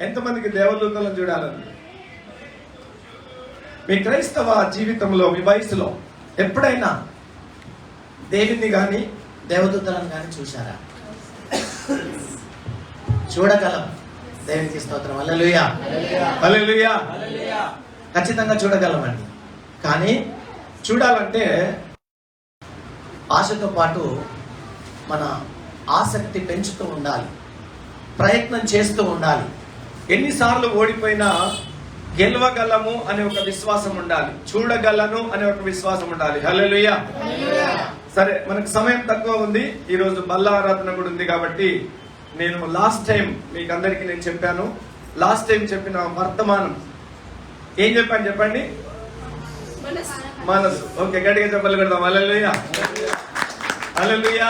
ఎంతమందికి దేవదూతలను చూడాలని? మీ క్రైస్తవ జీవితంలో, మీ వయసులో ఎప్పుడైనా దేవుని కానీ దేవదూతలను కానీ చూశారా? చూడగలం. దేవునికి స్తోత్రం. హల్లెలూయా, హల్లెలూయా. ఖచ్చితంగా చూడగలమండి. కానీ చూడాలంటే ఆశతో పాటు మన ఆసక్తి పెంచుతూ ఉండాలి, ప్రయత్నం చేస్తూ ఉండాలి. ఎన్నిసార్లు ఓడిపోయినా గెలవగలము అనే ఒక విశ్వాసం ఉండాలి, చూడగలను అనే ఒక విశ్వాసం ఉండాలి. హల్లెలూయా. సరే, మనకు సమయం తక్కువ ఉంది. ఈరోజు బల్ల ఆరాధన కూడా ఉంది కాబట్టి నేను లాస్ట్ టైం మీకు అందరికీ నేను చెప్పాను. లాస్ట్ టైం చెప్పిన వర్తమానం ఏం చెప్పాను చెప్పండి? మనసు. ఓకే, గట్టిగా చెప్పాలి పెడదాం. హల్లెలూయా, హల్లెలూయా.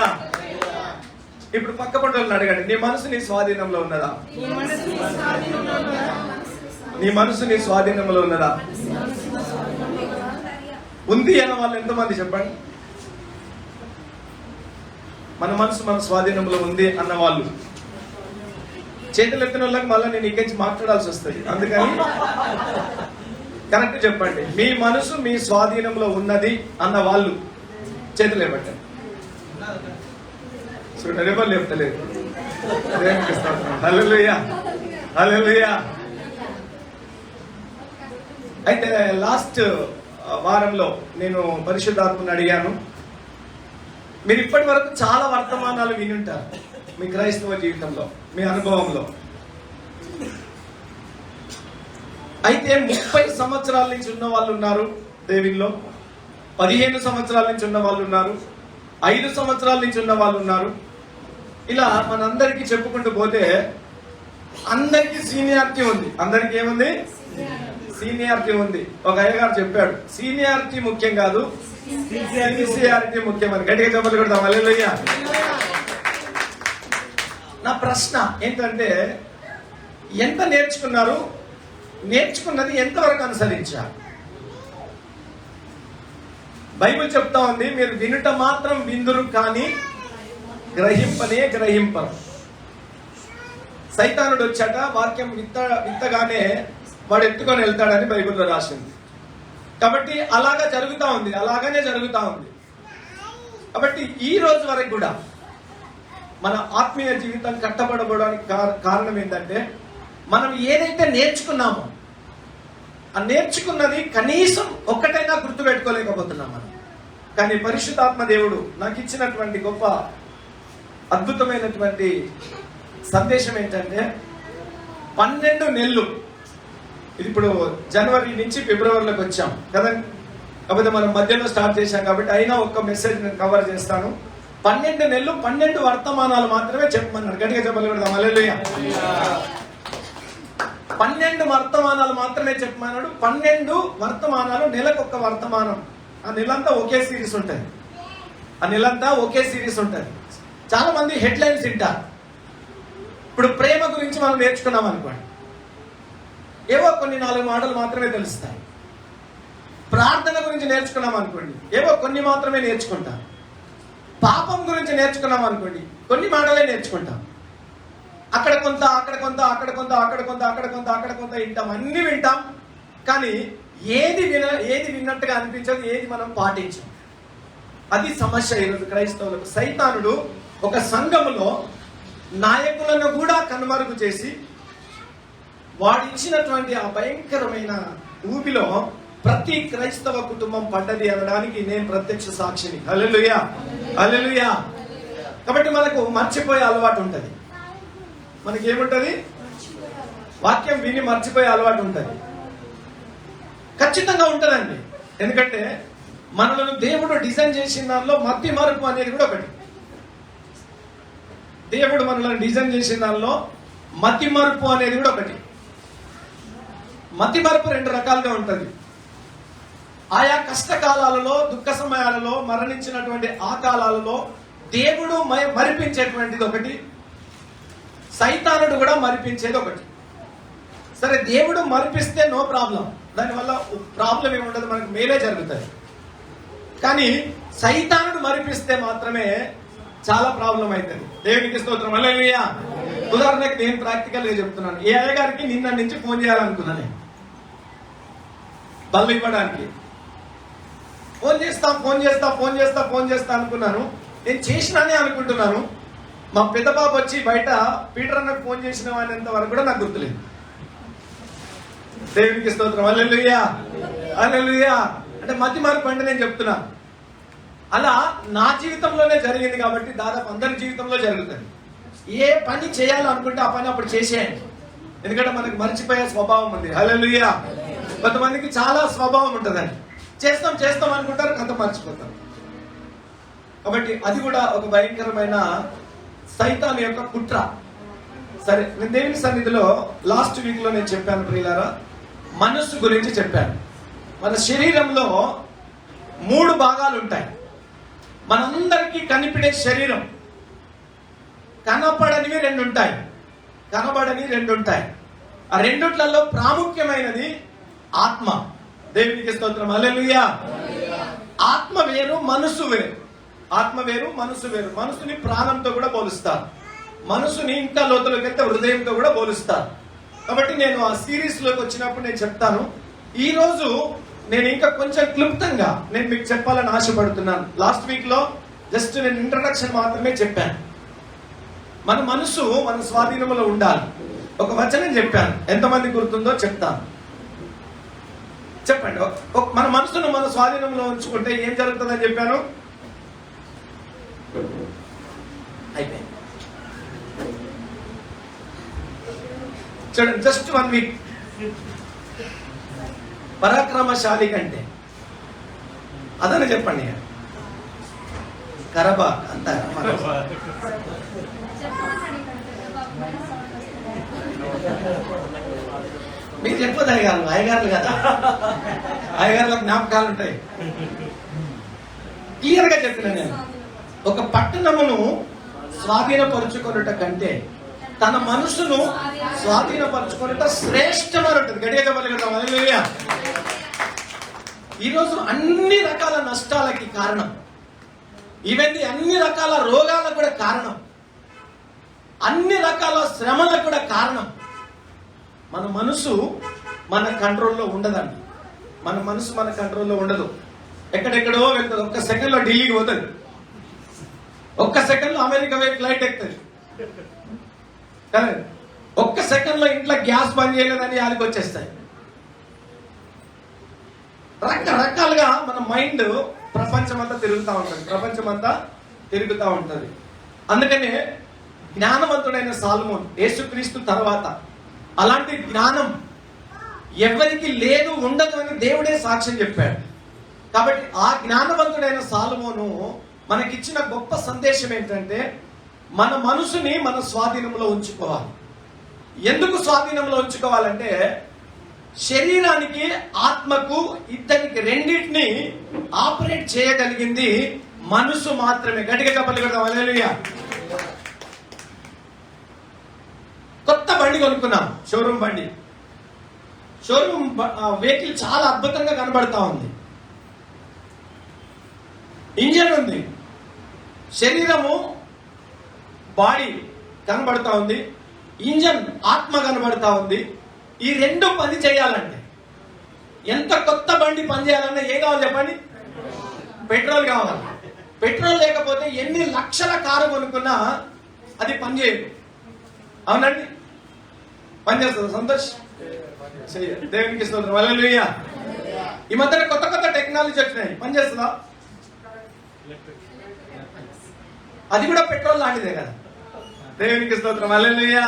ఇప్పుడు పక్క పట్టులను అడగండి, నీ మనసు నీ స్వాధీనంలో ఉన్నదా? నీ మనసు నీ స్వాధీనంలో ఉన్నదా? ఉంది అన్న వాళ్ళు ఎంతమంది చెప్పండి? మన మనసు మన స్వాధీనంలో ఉంది అన్న వాళ్ళు చేతులు ఎత్తిన వాళ్ళకి మళ్ళీ నేను ఇక్కడి మాట్లాడాల్సి వస్తుంది. అందుకని కరెక్ట్ చెప్పండి. మీ మనసు మీ స్వాధీనంలో ఉన్నది అన్న వాళ్ళు చేతులు ఇవ్వండి. ఎవరు చెప్తలేదు. హల్లెలూయా, హల్లెలూయా. అయితే లాస్ట్ వారంలో నేను పరిశుద్ధాత్మను అడిగాను. మీరు ఇప్పటి వరకు చాలా వర్తమానాలు వినుంటారు మీ క్రైస్తవ జీవితంలో, మీ అనుభవంలో. అయితే 30 సంవత్సరాల నుంచి ఉన్న వాళ్ళు ఉన్నారు దేవుల్లో, 15 సంవత్సరాల నుంచి ఉన్న వాళ్ళు ఉన్నారు, 5 సంవత్సరాల నుంచి ఉన్న వాళ్ళు ఉన్నారు. ఇలా మనందరికీ చెప్పుకుంటూ పోతే అందరికీ సీనియారిటీ ఉంది. అందరికీ ఏముంది? సీనియారిటీ ఉంది. ఒక అయ్యగారు చెప్పాడు, సీనియారిటీ ముఖ్యం కాదు, సిన్సియారిటీ ముఖ్యమని. గట్టిగా చెప్పలు కొడతాం. హల్లెలూయా. నా ప్రశ్న ఏంటంటే, ఎంత నేర్చుకున్నారు? నేర్చుకున్నది ఎంతవరకు అనుసరించారు? బైబిల్ చెప్తా ఉంది, మీరు వినుట మాత్రం విందురు కానీ గ్రహింపనే గ్రహింపరు. సైతానుడు వచ్చాట, వాక్యం విత్తగానే వాడు ఎత్తుకొని వెళ్తాడని బైబిల్లో రాసింది. కాబట్టి అలాగా జరుగుతూ ఉంది, అలాగనే జరుగుతూ ఉంది. కాబట్టి ఈ రోజు వరకు కూడా మన ఆత్మీయ జీవితం కట్టబడడానికి కారణం ఏంటంటే, మనం ఏదైతే నేర్చుకున్నామో ఆ నేర్చుకున్నది కనీసం ఒక్కటైనా గుర్తుపెట్టుకోలేకపోతున్నాం మనం. కానీ పరిశుద్ధాత్మ దేవుడు నాకు ఇచ్చినటువంటి గొప్ప అద్భుతమైనటువంటి సందేశం ఏంటంటే, 12 నెలలు, ఇది ఇప్పుడు జనవరి నుంచి ఫిబ్రవరిలోకి వచ్చాం కదా, కాకపోతే మనం మధ్యలో స్టార్ట్ చేశాం కాబట్టి అయినా ఒక్క మెసేజ్ నేను కవర్ చేస్తాను. 12 నెలలు 12 వర్తమానాలు మాత్రమే చెప్పమన్నాడు. గట్టిగా చెప్పగలుగుతాం. హల్లెలూయా. 12 వర్తమానాలు మాత్రమే చెప్పమన్నాడు. 12 వర్తమానాలు, నెలకొక వర్తమానం. ఆ నెలంతా ఒకే సిరీస్ ఉంటుంది. ఆ నెలంతా ఒకే సిరీస్ ఉంటుంది. చాలా మంది హెడ్లైన్స్ వింటారు. ఇప్పుడు ప్రేమ గురించి మనం నేర్చుకున్నాం అనుకోండి, ఏవో కొన్ని 4 మాటలు మాత్రమే తెలుస్తాయి. ప్రార్థన గురించి నేర్చుకున్నాం అనుకోండి, ఏవో కొన్ని మాత్రమే నేర్చుకుంటాం. పాపం గురించి నేర్చుకున్నాం అనుకోండి, కొన్ని మాటలే నేర్చుకుంటాం. అక్కడ కొంత, అక్కడ కొంత, అక్కడ కొంత, అక్కడ కొంత, అక్కడ కొంత, అక్కడ కొంత వింటాం. అన్ని వింటాం, కానీ ఏది విన్నట్టుగా అనిపించదు, ఏది మనం పాటించాం. అది సమస్య ఈరోజు క్రైస్తవులకు. సైతానుడు ఒక సంఘములో నాయకులను కూడా కనుమరుగు చేసి వాడు ఇచ్చినటువంటి ఆ భయంకరమైన ఊపిలో ప్రతి క్రైస్తవ కుటుంబం పడ్డది అనడానికి నేను ప్రత్యక్ష సాక్షిని. హల్లెలూయా, హల్లెలూయా. కాబట్టి మనకు మర్చిపోయే అలవాటు ఉంటుంది. మనకి ఏముంటది? వాక్యం విని మర్చిపోయే అలవాటు ఉంటుంది. ఖచ్చితంగా ఉంటుందండి. ఎందుకంటే మనలను దేవుడు డిజైన్ చేసిన దానిలో మతి మరుపు అనేది కూడా ఒకటి. దేవుడు మనల్ని డిజైన్ చేసిన దానిలో మతి మరుపు అనేది కూడా ఒకటి. మతి మరుపు 2 రకాలుగా ఉంటుంది. ఆయా కష్టకాలాలలో, దుఃఖ సమయాలలో, మరణించినటువంటి ఆ కాలాలలో దేవుడు మరిపించేటువంటిది ఒకటి, సైతానుడు కూడా మరిపించేది ఒకటి. సరే, దేవుడు మరిపిస్తే నో ప్రాబ్లం, దానివల్ల ప్రాబ్లం ఏమి ఉండదు, మనకు మేలే జరుగుతుంది. కానీ సైతానుడు మరిపిస్తే మాత్రమే చాలా ప్రాబ్లం అవుతుంది. దేవునికి స్తోత్రం. హల్లెలూయా. ఉదాహరణకి నేను ప్రాక్టికల్ గా చెప్తున్నాను. ఏ అయ్యగారికి నిన్న నుంచి ఫోన్ చేయాలనుకున్నాను, నేను బల్లు ఇవ్వడానికి. ఫోన్ చేస్తా అనుకున్నాను. నేను చేసినానే అనుకుంటున్నాను. మా పెద్ద బాబు వచ్చి బయట పీటర్ అన్నకు ఫోన్ చేసిన వాడినంత వరకు కూడా నాకు గుర్తులేదు. దేవునికి స్తోత్రం. హల్లెలూయా. హల్లెలూయా. అంటే మతి మార్పు అంటే నేను చెప్తున్నా, అలా నా జీవితంలోనే జరిగింది కాబట్టి దాదాపు అందరి జీవితంలో జరుగుతుంది. ఏ పని చేయాలనుకుంటే ఆ పని అప్పుడు చేసేయండి. ఎందుకంటే మనకు మర్చిపోయే స్వభావం ఉంది. హల్లెలూయా. కొంతమందికి చాలా స్వభావం ఉంటుందండి. చేస్తాం అనుకుంటారు, కొంత మర్చిపోతారు. కాబట్టి అది కూడా ఒక భయంకరమైన సైతాను యొక్క కుట్ర. సరే, నేను దేవుని సన్నిధిలో లాస్ట్ వీక్ లో నేను చెప్పాను ప్రియులారా, మనస్సు గురించి చెప్పాను. మన శరీరంలో 3 భాగాలు ఉంటాయి. మనందరికీ కనిపించే శరీరం, కనపడనివి 2 ఉంటాయి, కనబడని 2 ఉంటాయి. ఆ రెండిట్లలో ప్రాముఖ్యమైనది ఆత్మ. దేవునికి స్తోత్రం. హల్లెలూయా. ఆత్మ వేరు, మనసు వేరు. ఆత్మ వేరు, మనసు వేరు. మనసుని ప్రాణంతో కూడా పోలుస్తారు. మనసుని ఇంకా లోతులోకి వెళ్తే హృదయంతో కూడా పోలుస్తారు. కాబట్టి నేను ఆ సిరీస్ లోకి వచ్చినప్పుడు నేను చెప్తాను. ఈ రోజు నేను ఇంకా కొంచెం క్లుప్తంగా నేను మీకు చెప్పాలని ఆశపడుతున్నాను. లాస్ట్ వీక్ లో జస్ట్ నేను ఇంట్రడక్షన్ మాత్రమే చెప్పాను. మన మనసు మన స్వాధీనంలో ఉండాలి. ఒక వచనం చెప్పాను, ఎంతమంది గుర్తుందో చెప్తాను. చెప్పండి. మన మనసును మన స్వాధీనంలో ఉంచుకుంటే ఏం జరుగుతుందని చెప్పాను. అయిపోయింది. చూడండి, జస్ట్ 1 వీక్. పరాక్రమశాలి కంటే అదని చెప్పండి. కరబా అంత మీరు చెప్పదు అయ్యగారులు కదా, అయ్యగారులకు జ్ఞాపకాలు ఉంటాయి. క్లియర్ గా చెప్పిన నేను, ఒక పట్టణమును స్వాధీనపరుచుకొనుట కంటే తన మనసును స్వాధీనపరచుకొనుట శ్రేష్టమని ఉంటుంది. గట్టిగా చెప్పాలి కదా. హల్లెలూయా. ఈరోజు అన్ని రకాల నష్టాలకి కారణం, ఇవన్నీ అన్ని రకాల రోగాలకు కూడా కారణం, అన్ని రకాల శ్రమలకు కూడా కారణం మన మనసు మన కంట్రోల్లో ఉండదండి. మన మనసు మన కంట్రోల్లో ఉండదు. ఎక్కడెక్కడో వెళ్తుంది. ఒక్క సెకండ్ లో ఢిల్లీకి పోతుంది, ఒక్క సెకండ్ లో అమెరికా వైపు ఫ్లైట్ ఎక్కుతుంది, ఒక్క సెకండ్ లో ఇంట్లో గ్యాస్ బంద్ చేయలేదని యాదికి వచ్చేస్తాయి. రకరకాలుగా మన మైండ్ ప్రపంచమంతా తిరుగుతూ ఉంటుంది. అందుకనే జ్ఞానవంతుడైన సాలొమోను యేసుక్రీస్తు తర్వాత అలాంటి జ్ఞానం ఎవరికి లేదు, ఉండదు అని దేవుడే సాక్ష్యం చెప్పాడు. కాబట్టి ఆ జ్ఞానవంతుడైన సాలొమోను మనకిచ్చిన గొప్ప సందేశం ఏంటంటే మన మనసుని మన స్వాధీనంలో ఉంచుకోవాలి. ఎందుకు స్వాధీనంలో ఉంచుకోవాలంటే శరీరానికి ఆత్మకు ఇద్దరికి రెండింటిని ఆపరేట్ చేయగలిగింది మనసు మాత్రమే. గట్టిగా చెప్పగలుగుతాం. హల్లెలూయా. కొత్త బండి కొనుక్కున్నాం, షోరూమ్ బండి. షోరూమ్ వెహికల్ చాలా అద్భుతంగా కనబడతా ఉంది. ఇంజన్ ఉంది, శరీరము బాడీ కనబడతా ఉంది, ఇంజన్ ఆత్మ కనబడతా ఉంది. ఈ 2 పని చేయాలంటే, ఎంత కొత్త బండి పని చేయాలన్నా ఏం కావాలి చెప్పండి? పెట్రోల్ కావాలి. పెట్రోల్ లేకపోతే ఎన్ని లక్షల కారు కొనుక్కున్నా అది పని చేయదు. అవునండి, పని చేస్తుంది. సంతోష్ దేవునికి స్తోత్రం. హల్లెలూయా. ఈ మధ్యన కొత్త టెక్నాలజీ వచ్చినాయి, పని చేస్తుందా? అది కూడా పెట్రోల్ లాంటిదే కదా. దేవునికి స్తోత్రం. హల్లెలూయా.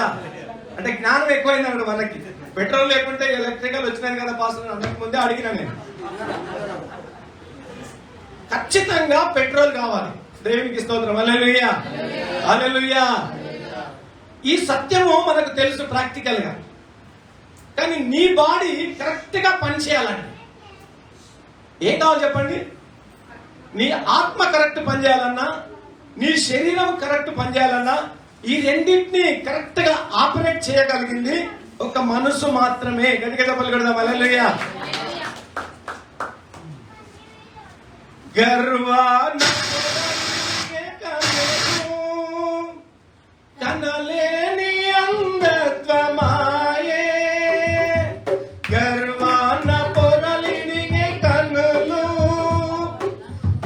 అంటే జ్ఞానం ఎక్కువైంది అక్కడ మనకి. పెట్రోల్ లేకుంటే ఎలక్ట్రికల్ వచ్చినాయి కదా పాస్టర్, అంతకు ముందే అడిగినా నేను. ఖచ్చితంగా పెట్రోల్ కావాలి. దేవునికి స్తోత్రం. హల్లెలూయా. హల్లెలూయా. ఈ సత్యము మనకు తెలుసు ప్రాక్టికల్ గా. కానీ నీ బాడీ కరెక్ట్ గా పనిచేయాలండి. ఏం కావాలి చెప్పండి? నీ ఆత్మ కరెక్ట్ పనిచేయాలన్నా, నీ శరీరం కరెక్ట్ పనిచేయాలన్నా, ఈ రెండింటిని కరెక్ట్ గా ఆపరేట్ చేయగలిగింది ఒక మనసు మాత్రమే. గట్టిగా చెప్పాలి కదా. హల్లెలూయా. గర్వాన కనలేని అంధత్వమాయే గర్వాన పొరలినిగే కనులు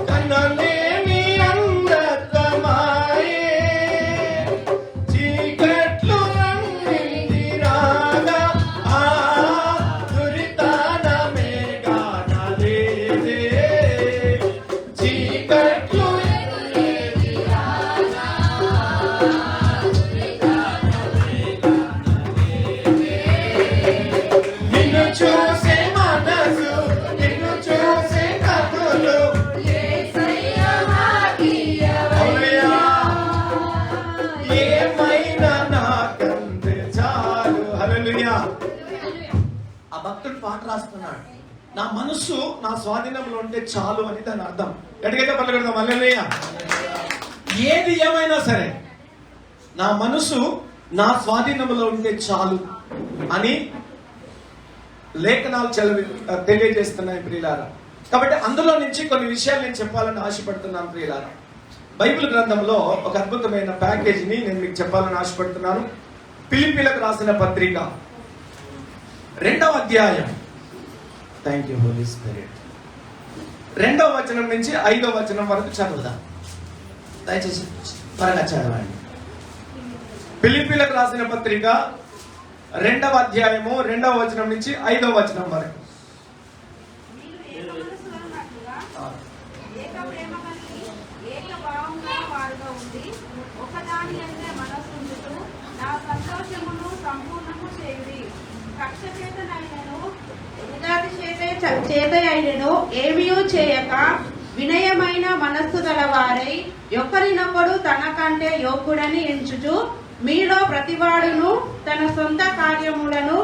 కనలేని అంధత్వమాయే చీకట్లు రంగిలి రాగా ఆ దురితాన మేఘానలేదే చీకట్లు నిన్ను చూసే మనసు నిన్ను చూసే కనులు హల్లెలూయా ఏమైనా నాకంతే చాలు హల్లెలూయా ఆ భక్తుడు పాట రాస్తున్నాడు నా మనసు నా స్వాధీనంలో ఉంటే చాలు అని దాని అర్థం ఎటుకైతే పల్లెకడదాం హల్లెలూయా ఏది ఏమైనా సరే నా మనసు నా స్వాధీనంలో ఉంటే చాలు అని లేఖనాలు తెలియజేస్తున్నాయి ప్రియులారా. కాబట్టి అందులో నుంచి కొన్ని విషయాలు నేను చెప్పాలని ఆశపడుతున్నాను ప్రియులారా. బైబిల్ గ్రంథంలో ఒక అద్భుతమైన ప్యాకేజీని నేను మీకు చెప్పాలని ఆశపడుతున్నాను. ఫిలిప్పీలకు రాసిన పత్రిక 2వ అధ్యాయం, థ్యాంక్ యూ హోలీ స్పిరిట్, 2వ వచనం నుంచి 5వ వచనం వరకు చదువుదాం. దయచేసి త్వరగా చదవండి. ఫిలిప్పీలకు రాసిన పత్రిక 2వ అధ్యాయము 2వ వచనం నుంచి 5వ వచనం వరకు. ఏమీ చేయక వినయమైన మనస్సు గలవారై ఒకరినొకడు తనకంటే యోగ్యుడని ఎంచుచు మీలో ప్రతివాడును తన సొంత కార్యములను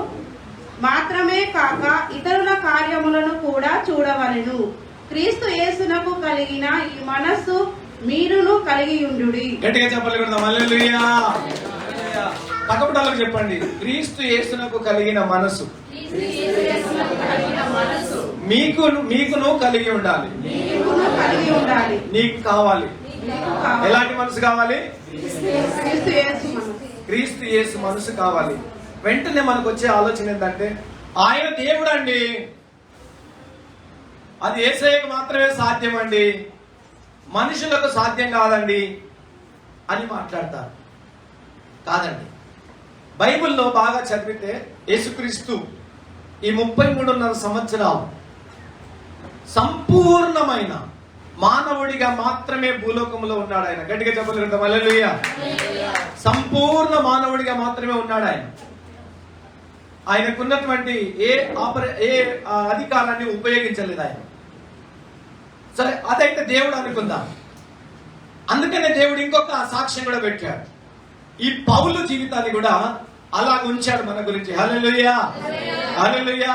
మాత్రమే కాక ఇతరుల కార్యములను కూడా చూడవలెను. క్రీస్తు యేసునకు కలిగిన ఈ మనస్సు మీరును కలిగి ఉండుడి. గట్టిగా చెప్పాలి కదా హల్లెలూయా. పక్కపటాలకు చెప్పండి, క్రీస్తు యేసునకు కలిగిన మనసు మీకును కలిగి ఉండాలి. నీకు కావాలి. ఎలాంటి మనసు కావాలి? క్రీస్తు యేసు మనసు కావాలి. వెంటనే మనకు వచ్చే ఆలోచన ఏంటంటే ఆయన దేవుడు అండి, అది యేసయ్యకు మాత్రమే సాధ్యం అండి, మనుషులకు సాధ్యం కాదండి అని మాట్లాడతారు. కాదండి, బైబిల్లో బాగా చదివితే యేసుక్రీస్తు ఈ 33.5 సంవత్సరాలు సంపూర్ణమైన మానవుడిగా మాత్రమే భూలోకంలో ఉన్నాడు ఆయన. గట్టిగా చెప్పగలుగుతాం హల్లెలూయా. సంపూర్ణ మానవుడిగా మాత్రమే ఉన్నాడు ఆయన. ఆయనకున్నటువంటి ఏ అధికారాన్ని ఉపయోగించలేదు ఆయన. సరే, అదైతే దేవుడు అనుకుందాం. అందుకనే దేవుడు ఇంకొక సాక్ష్యం కూడా పెట్టాడు. ఈ పౌలు జీవితాన్ని కూడా అలా ఉంచాడు మన గురించి. హల్లెలూయా హల్లెలూయా.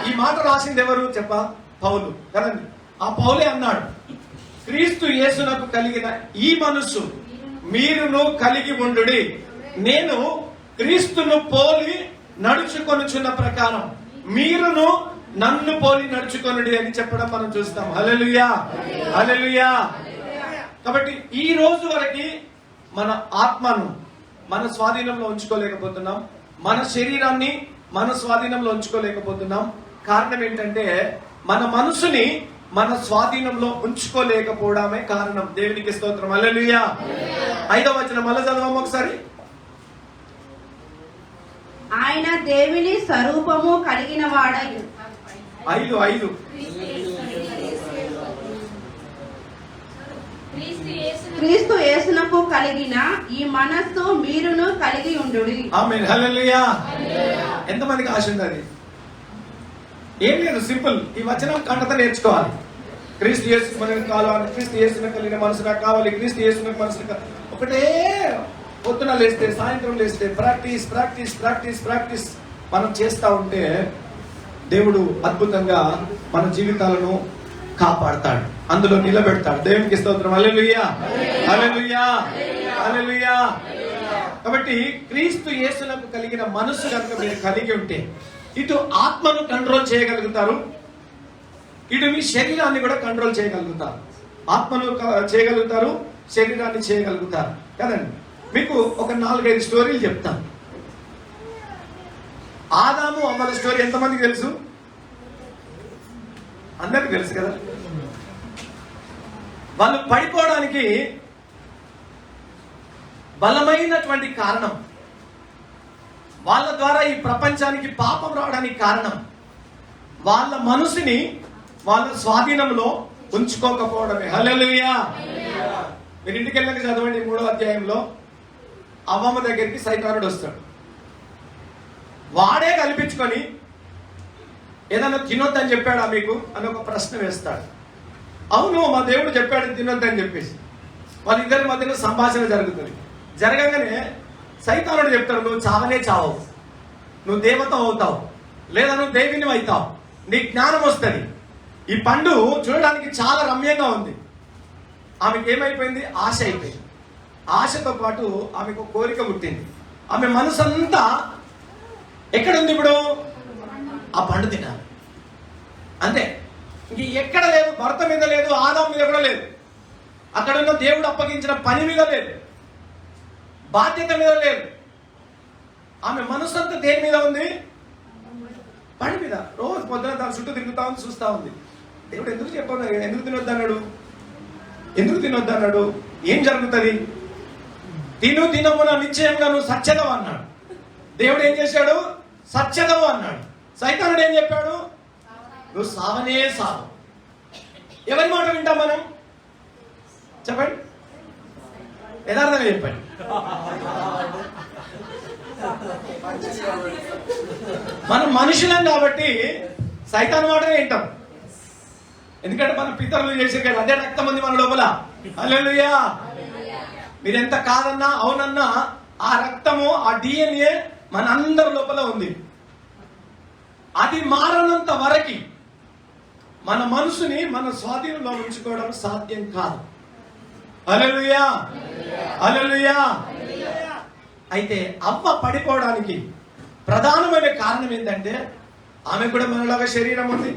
ఈ మాట రాసింది ఎవరు చెప్ప? పౌలు కదండి. ఆ పౌలే అన్నాడు, క్రీస్తు యేసునకు కలిగిన ఈ మనస్సు మీరును కలిగి ఉండుడి. నేను క్రీస్తును పోలి నడుచుకొనుచున్న ప్రకారం మీరును నన్ను పోలి నడుచుకొనుడి అని చెప్పడం మనం చూస్తాం. హల్లెలూయా హల్లెలూయా. కాబట్టి ఈ రోజు వరకు మన ఆత్మను మన స్వాధీనంలో ఉంచుకోలేకపోతున్నాం, మన శరీరాన్ని మన స్వాధీనంలో ఉంచుకోలేకపోతున్నాం. కారణం ఏంటంటే మన మనసుని మన స్వాధీనంలో ఉంచుకోలేకపోవడమే కారణం. దేవునికి స్తోత్రం హల్లెలూయా. 5వ వచనం మళ్ళీ చదవము ఒకసారి. ఆయన దేవుని స్వరూపము కలిగిన వాడై 5 క్రీస్తు యేసునకు కలిగిన ఈ మనస్సు మీరును కలిగి ఉండుడి. ఆమేన్ హల్లెలూయా. ఎంతమందికి ఆశ ఉంది? అది ఏం లేదు, సింపుల్. ఈ వచనం కంటత నేర్చుకోవాలి. క్రీస్తు యేసు మనకు కావాలి, క్రీస్తు యేసునకు కలిగిన మనసు నాకు కావాలి, క్రీస్తు యేసునకు మనసు ఒకటే. పొద్దున లేస్తే సాయంత్రం లేస్తే ప్రాక్టీస్ ప్రాక్టీస్ ప్రాక్టీస్ ప్రాక్టీస్ మనం చేస్తా ఉంటే దేవుడు అద్భుతంగా మన జీవితాలను కాపాడతాడు, అందులో నిలబెడతాడు. దేవునికి స్తోత్రం హల్లెలూయా హల్లెలూయా హల్లెలూయా. కాబట్టి క్రీస్తు యేసునకు కలిగిన మనసు కనుక మీరు కలిగి ఉంటే ఇటు ఆత్మను కంట్రోల్ చేయగలుగుతారు, ఇటు మీ శరీరాన్ని కూడా కంట్రోల్ చేయగలుగుతారు. ఆత్మను చేయగలుగుతారు, శరీరాన్ని చేయగలుగుతారు కదండి. మీకు ఒక 4-5 స్టోరీలు చెప్తాను. ఆదాము అవ్వల స్టోరీ ఎంతమందికి తెలుసు? అందరికి తెలుసు కదా. వాళ్ళు పడిపోవడానికి బలమైనటువంటి కారణం, వాళ్ళ ద్వారా ఈ ప్రపంచానికి పాపం రావడానికి కారణం, వాళ్ళ మనసుని వాళ్ళ స్వాధీనంలో ఉంచుకోకపోవడమే. హల్లెలూయా. మీరు ఇంటికి వెళ్ళాక చదవండి 3వ అధ్యాయంలో అవ్వమ్మ దగ్గరికి సైతానుడు వస్తాడు. వాడే కల్పించుకొని ఏదైనా తినొద్దని చెప్పాడా మీకు అని ఒక ప్రశ్న వేస్తాడు. అవును, మా దేవుడు చెప్పాడు తినొద్దని చెప్పేసి వాళ్ళిద్దరి మధ్యలో సంభాషణ జరుగుతుంది. జరగగానే సైతానుడు చెప్తాడు, నువ్వు చావనే చావవు, నువ్వు దేవత అవుతావు, లేదా నువ్వు దేవిని అవుతావు, నీ జ్ఞానం వస్తుంది. ఈ పండు చూడడానికి చాలా రమ్యంగా ఉంది. ఆమెకి ఏమైపోయింది? ఆశ అయిపోయింది. ఆశతో పాటు ఆమెకు కోరిక పుట్టింది. ఆమె మనసంతా ఎక్కడుంది ఇప్పుడు? ఆ పండు తినాలి అంతే. ఇంక ఎక్కడ లేదు, భర్త మీద లేదు, ఆదాం మీద కూడా లేదు, అక్కడున్న దేవుడు అప్పగించిన పని మీద లేదు, బాధ్యత మీద లేదు. ఆమె మనసు అంతా దేని మీద ఉంది? పండు మీద. రోజు పొద్దున దాని చుట్టూ తిరుగుతా ఉంది, చూస్తా ఉంది. దేవుడు ఎందుకు చెప్పాడు? ఎందుకు తినొద్దన్నాడు? ఎందుకు తినొద్దన్నాడు? ఏం జరుగుతుంది? తినమున నిశ్చయంగా నువ్వు సత్యదవు అన్నాడు. దేవుడు ఏం చేశాడు? సత్యదవు అన్నాడు. సైతానుడు ఏం చెప్పాడు? నువ్వు సావనే సావు. ఎవరి మాట వింటాం మనం? చెప్పండి, యథార్థంగా చెప్పండి. మనం మనుషులం కాబట్టి సైతాన్ మాటనే వింటాం. ఎందుకంటే మన పితరులు చేసే కదా అదే రక్తం ఉంది మన లోపల. హల్లెలూయా. మీరెంత కాదన్నా అవునన్నా ఆ రక్తము, ఆ DNA మన అందరి లోపల ఉంది. అది మారనంత వరకు మన మనసుని మన స్వాధీనంలో ఉంచుకోవడం సాధ్యం కాదు. హల్లెలూయా, హల్లెలూయా. అయితే అవ్వ పడిపోవడానికి ప్రధానమైన కారణం ఏంటంటే ఆమె కూడా మనలాగా శరీరం ఉంది,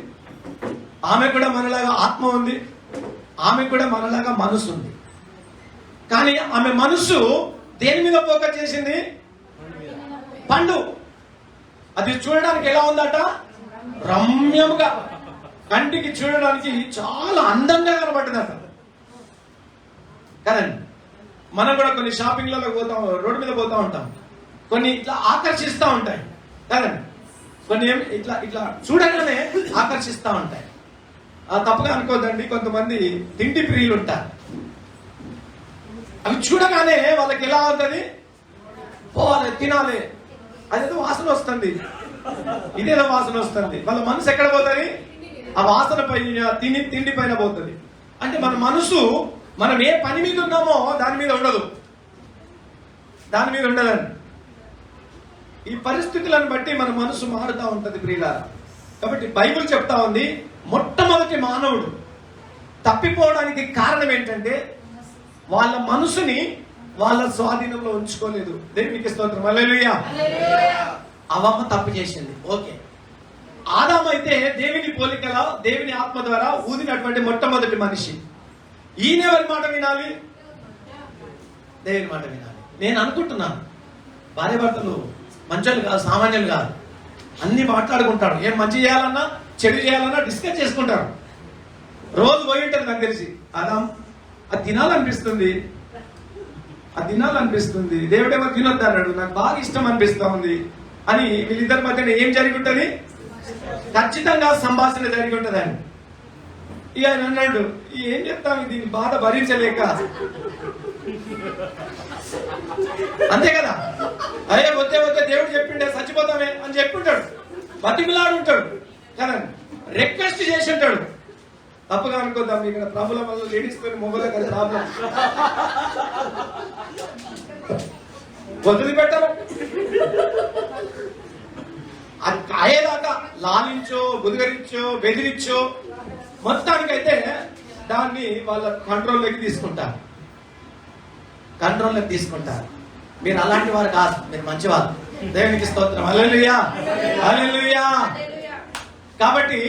ఆమె కూడా మనలాగా ఆత్మ ఉంది, ఆమె కూడా మనలాగా మనసు ఉంది. కానీ ఆమె మనసు దేని మీద ఫోకస్ చేసింది? పండు. అది చూడడానికి ఎలా ఉందట? రమ్యముగా, కంటికి చూడడానికి చాలా అందంగా కనబడ్డదట కదండి. మనం కూడా కొన్ని షాపింగ్లలో పోతాం, రోడ్డు మీద పోతా ఉంటాం, కొన్ని ఇట్లా ఆకర్షిస్తూ ఉంటాయి కదండి. కొన్ని ఇట్లా ఇట్లా చూడగానే ఆకర్షిస్తూ ఉంటాయి. తప్పుగా అనుకోద్దండి, కొంతమంది తిండి ప్రియులు ఉంటారు. అవి చూడగానే వాళ్ళకి ఎలా అవుతుంది? పోవాలి, తినాలి, అదేదో వాసన వస్తుంది, ఇదేదో వాసన వస్తుంది. వాళ్ళ మనసు ఎక్కడ పోతుంది? ఆ వాసన పైన, తిండి పైన పోతుంది. అంటే మన మనసు మనం ఏ పని మీద ఉన్నామో దాని మీద ఉండదు, దాని మీద ఉండదండి. ఈ పరిస్థితులను బట్టి మన మనసు మారుతూ ఉంటుంది ప్రియులారా. కాబట్టి బైబిల్ చెప్తా ఉంది, మొట్టమొదటి మానవుడు తప్పిపోవడానికి కారణం ఏంటంటే వాళ్ళ మనసుని వాళ్ళ స్వాధీనంలో ఉంచుకోలేదు. దేవునికి స్తోత్రం. హల్లెలూయా. అవ్వమ్మ తప్పు చేసింది, ఓకే. ఆదాము అయితే దేవుని పోలికల, దేవుని ఆత్మ ద్వారా ఊదినటువంటి మొట్టమొదటి మనిషి. ఈయన ఎవరి మాట వినాలి? దేవుని మాట వినాలి. నేను అనుకుంటున్నాను భార్య భర్తలు మంచోళ్ళు కాదు, సామాన్యులు కాదు, అన్ని మాట్లాడుకుంటారు. ఏం మంచి చేయాలన్నా చెడు చేయాలన్నా డిస్కస్ చేసుకుంటారు. రోజు పోయి ఉంటుంది నాకు తెలిసి. ఆదాం అది తినాలనిపిస్తుంది, అది తినాలనిపిస్తుంది, దేవుడేమో తినొద్దు అన్నాడు, నాకు బాగా ఇష్టం అనిపిస్తా ఉంది అని వీళ్ళిద్దరి మధ్యన ఏం జరిగి ఉంటుంది? ఖచ్చితంగా సంభాషణ జరిగి ఉంటుందండి. ఇక ఆయన అన్నాడు, ఏం చెప్తాం, దీని బాధ భరించలేక, అంతే కదా. అరే వద్దే వద్దే దేవుడు చెప్పిండే చచ్చిపోతామే అని చెప్పుంటాడు, బతిమిలాడు ఉంటాడు కదా, రిక్వెస్ట్ చేసి ఉంటాడు. తప్పుగా అనుకోద్దాం, ఇక్కడ ప్రాబ్లం వల్ల లేడీస్ తో మొబైల్ కదా ప్రాబ్లం, వదిలిపెట్టరు. అది అయ్యేదాకా లాలించో, బుదిగరించో, బెదిరించో, మొత్తానికైతే దాన్ని వాళ్ళ కంట్రోల్లోకి తీసుకుంటారు, కంట్రోల్లోకి తీసుకుంటారు. మీరు అలాంటి వారు కాదు, మీరు మంచివారు. దేవునికి స్తోత్రం. హల్లెలూయా, హల్లెలూయా. కాబట్టి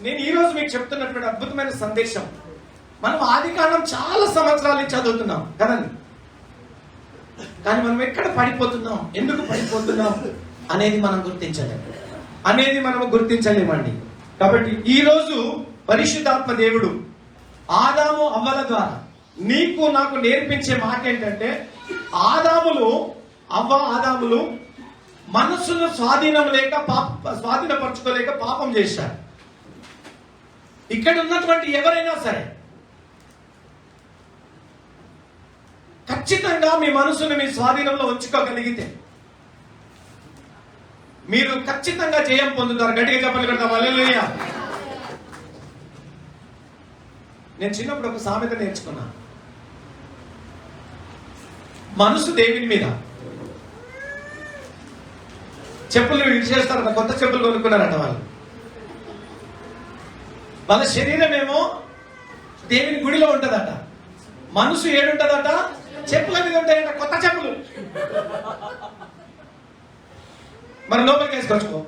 నేను ఈ రోజు మీకు చెప్తున్నటువంటి అద్భుతమైన సందేశం, మనం ఆదికాండం చాలా సంవత్సరాలు చదువుతున్నాం కదండి. కానీ మనం ఎక్కడ పడిపోతున్నాం, ఎందుకు పడిపోతున్నాం అనేది మనం గుర్తించలేమండి. కాబట్టి ఈ రోజు పరిశుద్ధాత్మ దేవుడు ఆదాము అవ్వల ద్వారా నీకు నాకు నేర్పించే మాట ఏంటంటే, ఆదాములు మనస్సును స్వాధీనపరచుకోలేక పాపం చేశారు. ఇక్కడ ఉన్నటువంటి ఎవరైనా సరే ఖచ్చితంగా మీ మనసును మీ స్వాధీనంలో ఉంచుకోగలిగితే మీరు ఖచ్చితంగా జయం పొందుతారు. గట్టిగా చెప్పలు పెడతాం హల్లెలూయా. నేను చిన్నప్పుడు ఒక సామెత నేర్చుకున్నా. మనసు దేవుని మీద. చెప్పులు విడిచేస్తారట, కొత్త చెప్పులు కొనుక్కున్నారట వాళ్ళ శరీరం ఏమో దేవుని గుడిలో ఉంటదట, మనసు ఏడుంటదట, చెప్పుల మీద ఉంటాయట, కొత్త చెప్పులు. మరి లోపలికి వేసుకొచ్చుకో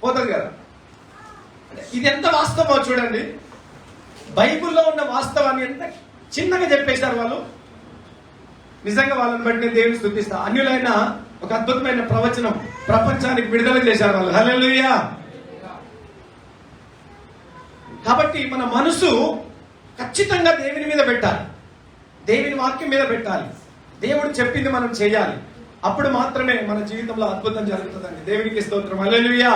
పోతుంది కదా. ఇది ఎంత వాస్తవమో చూడండి. బైబిల్లో ఉన్న వాస్తవాన్ని ఎంత చిన్నగా చెప్పేశారు వాళ్ళు. నిజంగా వాళ్ళని బట్టి నేను దేవుని స్తుతిస్తా. అన్యులైన ఒక అద్భుతమైన ప్రవచనం ప్రపంచానికి విడుదల చేశారు వాళ్ళు. హల్లెలూయా. కాబట్టి మన మనసు ఖచ్చితంగా దేవుని మీద పెట్టాలి, దేవుని వాక్యం మీద పెట్టాలి, దేవుడు చెప్పింది మనం చేయాలి. అప్పుడు మాత్రమే మన జీవితంలో అద్భుతం జరుగుతుందండి. దేవునికి స్తోత్రం. హల్లెలూయా,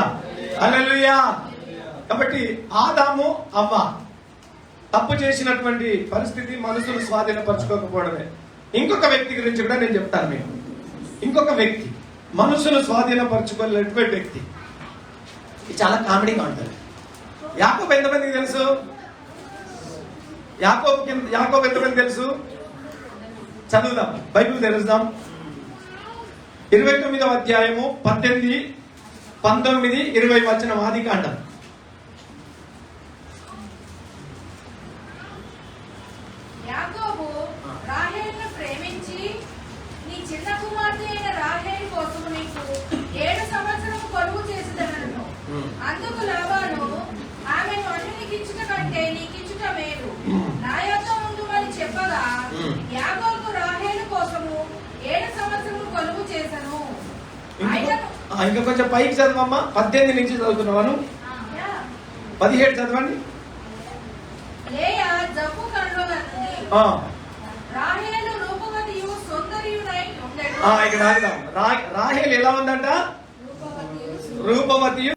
హల్లెలూయా. కాబట్టి ఆదాము అవ్వ తప్పు చేసినటువంటి పరిస్థితి మనసును స్వాధీనపరచుకోకపోవడమే. ఇంకొక వ్యక్తి గురించి కూడా నేను చెప్తాను మీకు. ఇంకొక వ్యక్తి మనసును స్వాధీనపరచుకోలేటువంటి వ్యక్తి, ఇది చాలా కామెడీగా ఉంటుంది. యాకోబు ఎంతమందికి తెలుసు? యాకోబు ఎంతమంది తెలుసు? చదువుదాం, బైబిల్ తెరుద్దాం. 29వ అధ్యాయము 18, 19, 20 వచనం ఆదికాండం. యాకోబు రాహేలును ప్రేమించి, నీ చిన్న కుమార్తె అయిన రాహేలు కోసం నీకు 7 సంవత్సరము కొలువు చేసేదనను. అందుకు లాబాను, ఆమెను అన్యునికిచ్చుట కంటే నీకిచ్చుట మేలు, నా యొద్ద ఉండుమని చెప్పగా యాకోబు రాహేలు కోసము 7 సంవత్సరము కొలువు చేసెను. ఇంకా కొంచెం పైకి చదవమ్మా. 18 నుంచి చదువుతున్నాను, 17 చదవండి. లేయా జబ్బు కనుగొన్నది, రాహేలు రూపవతియు సుందరియునై ఉండెను. ఇక్కడ ఆగుదాం. రాహేలు ఎలా ఉందంట? రూపవతియు.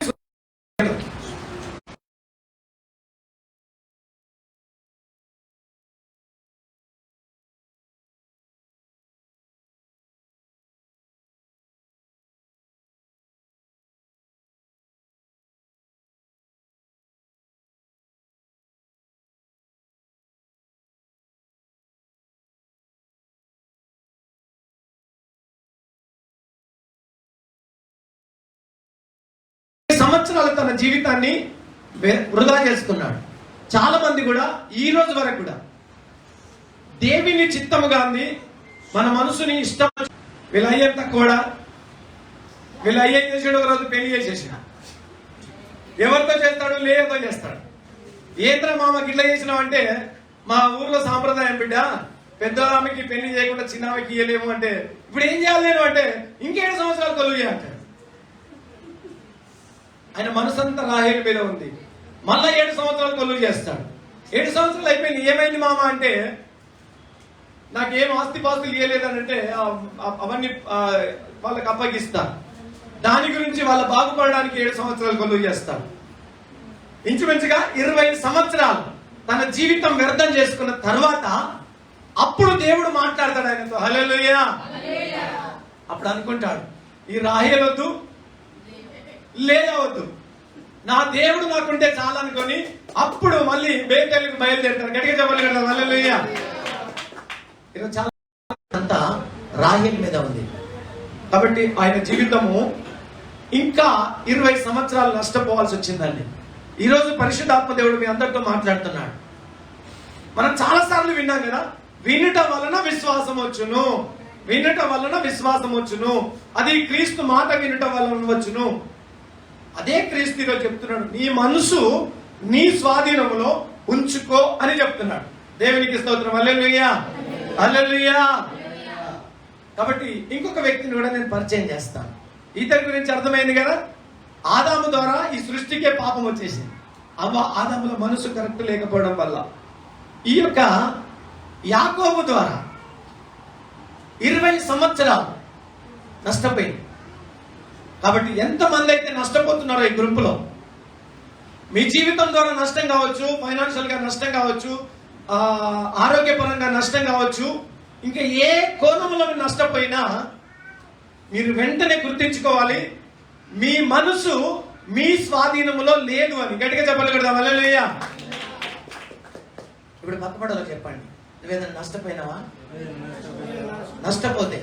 సంవత్సరాలు తన జీవితాన్ని వృధా చేసుకున్నాడు. చాలా మంది కూడా ఈ రోజు వరకు కూడా దేవుని చిత్తముగా ఉంది, మన మనసుని ఇష్టం. వీళ్ళ అయ్యేంత కూడా వీళ్ళ అయ్యే చేసాడు, ఒక రోజు పెళ్లి చేసేసిన. ఎవరితో చేస్తాడు? లేదో చేస్తాడు. ఏంద్ర మామకి ఇట్లా చేసినావు అంటే, మా ఊర్లో సాంప్రదాయం బిడ్డ, పెద్ద ఆమెకి పెళ్లి చేయకుండా చిన్న ఆమెకి ఇయ్యలేము అంటే, ఇప్పుడు ఏం చేయాలి నేను అంటే, ఇంకేడు సంవత్సరాలు కొలువు అంటాడు. ఆయన మనసంతా రాహేలు మీద ఉంది. మళ్ళా 7 సంవత్సరాలు కొలువు చేస్తాడు. 7 సంవత్సరాలు అయిపోయింది. ఏమైంది మామ అంటే, నాకేం ఆస్తిపాస్తులు ఇవ్వలేదని అంటే అవన్నీ వాళ్ళకి అప్పగిస్తారు. దాని గురించి వాళ్ళ బాగుపడడానికి 7 సంవత్సరాలు కొలువు చేస్తారు. ఇంచుమించుగా 20 సంవత్సరాలు తన జీవితం వ్యర్థం చేసుకున్న తర్వాత అప్పుడు దేవుడు మాట్లాడతాడు ఆయనతో. హల్లెలూయా. అప్పుడు అనుకుంటాడు, ఈ రాహేలు వద్దు, లేదవద్దు, నా దేవుడు నాకుంటే చాలా అనుకొని అప్పుడు మళ్ళీ బేతేలుకు బయలుదేరుతారు. గట్టిగా చెప్పాలి కదా. హల్లెలూయా. ఈరోజు చాలా అంతా రాహేలు మీద ఉంది. కాబట్టి ఆయన జీవితము ఇంకా 20 సంవత్సరాలు నష్టపోవాల్సి వచ్చిందండి. ఈరోజు పరిశుద్ధాత్మ దేవుడు మీ అందరితో మాట్లాడుతున్నాడు. మనం చాలా సార్లు విన్నాం కదా, వినుట వలన విశ్వాసం వచ్చును, వినుట వలన విశ్వాసం వచ్చును, అది క్రీస్తు మాట వినుట వలన వచ్చును. అదే క్రీస్తు ఈరోజు చెప్తున్నాడు, నీ మనసు నీ స్వాధీనములో ఉంచుకో అని చెప్తున్నాడు. దేవునికి స్తోత్రం. హల్లెలూయా, హల్లెలూయా. కాబట్టి ఇంకొక వ్యక్తిని కూడా నేను పరిచయం చేస్తాను. ఇతని గురించి అర్థమైంది కదా. ఆదాము ద్వారా ఈ సృష్టికే పాపం వచ్చేసింది. ఆదాముల మనసు కరెక్ట్ లేకపోవడం వల్ల. ఈ యొక్క యాకోబు ద్వారా 20 సంవత్సరాలు నష్టపోయింది. కాబట్టి ఎంతమంది అయితే నష్టపోతున్నారో ఈ గ్రూపులో, మీ జీవితం ద్వారా నష్టం కావచ్చు, ఫైనాన్షియల్ గా నష్టం కావచ్చు, ఆరోగ్యపరంగా నష్టం కావచ్చు, ఇంకా ఏ కోణంలో నష్టపోయినా మీరు వెంటనే గుర్తించుకోవాలి, మీ మనసు మీ స్వాధీనంలో లేదు అని. గట్టిగా చెప్పాలి కదా. హల్లెలూయా. ఇప్పుడు పక్కపడలో చెప్పండి, నువ్వేదైనా నష్టపోయినావా? నష్టపోతే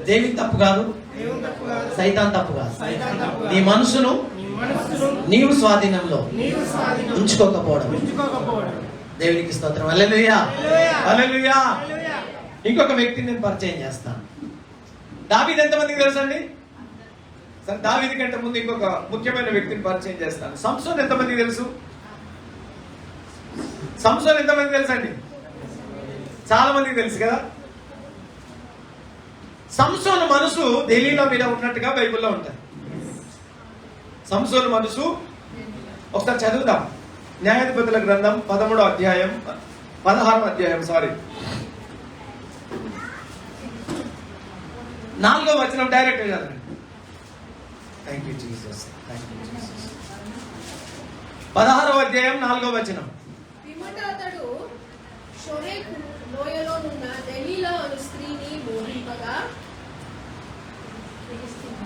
దేవుని తప్పు కాదు, సైతాన్ తప్పు కాదు. నీ మనసును నీవు స్వాధీనంలో ఉంచుకోకపోవడం. దేవునికి స్తోత్రం. హల్లెలూయా, హల్లెలూయా. ఇంకొక వ్యక్తిని నేను పరిచయం చేస్తాను. దావీదు ఎంతమందికి తెలుసండి? సరే, దావీదు కంటే ముందు ఇంకొక ముఖ్యమైన వ్యక్తిని పరిచయం చేస్తాను. సంసోన్ ఎంతమందికి తెలుసు? సంసోన్ ఎంతమందికి తెలుసండి? చాలా మందికి తెలుసు కదా. సంసోను మనసు దెలీలా మీద ఉన్నట్టుగా బైబిల్లో ఉంటుంది. సంసోను మనసు ఒకసారి చదువుదాం. న్యాయాధిపతుల గ్రంథం 16వ అధ్యాయం 4వ వచనం డైరెక్ట్ చదవండి. Thank you Jesus. 16వ అధ్యాయం 4వ వచనం. పిమ్మట అతడు షోరేకు లోయలోనున్న దెలీలా అను స్త్రీని మోహింపగా,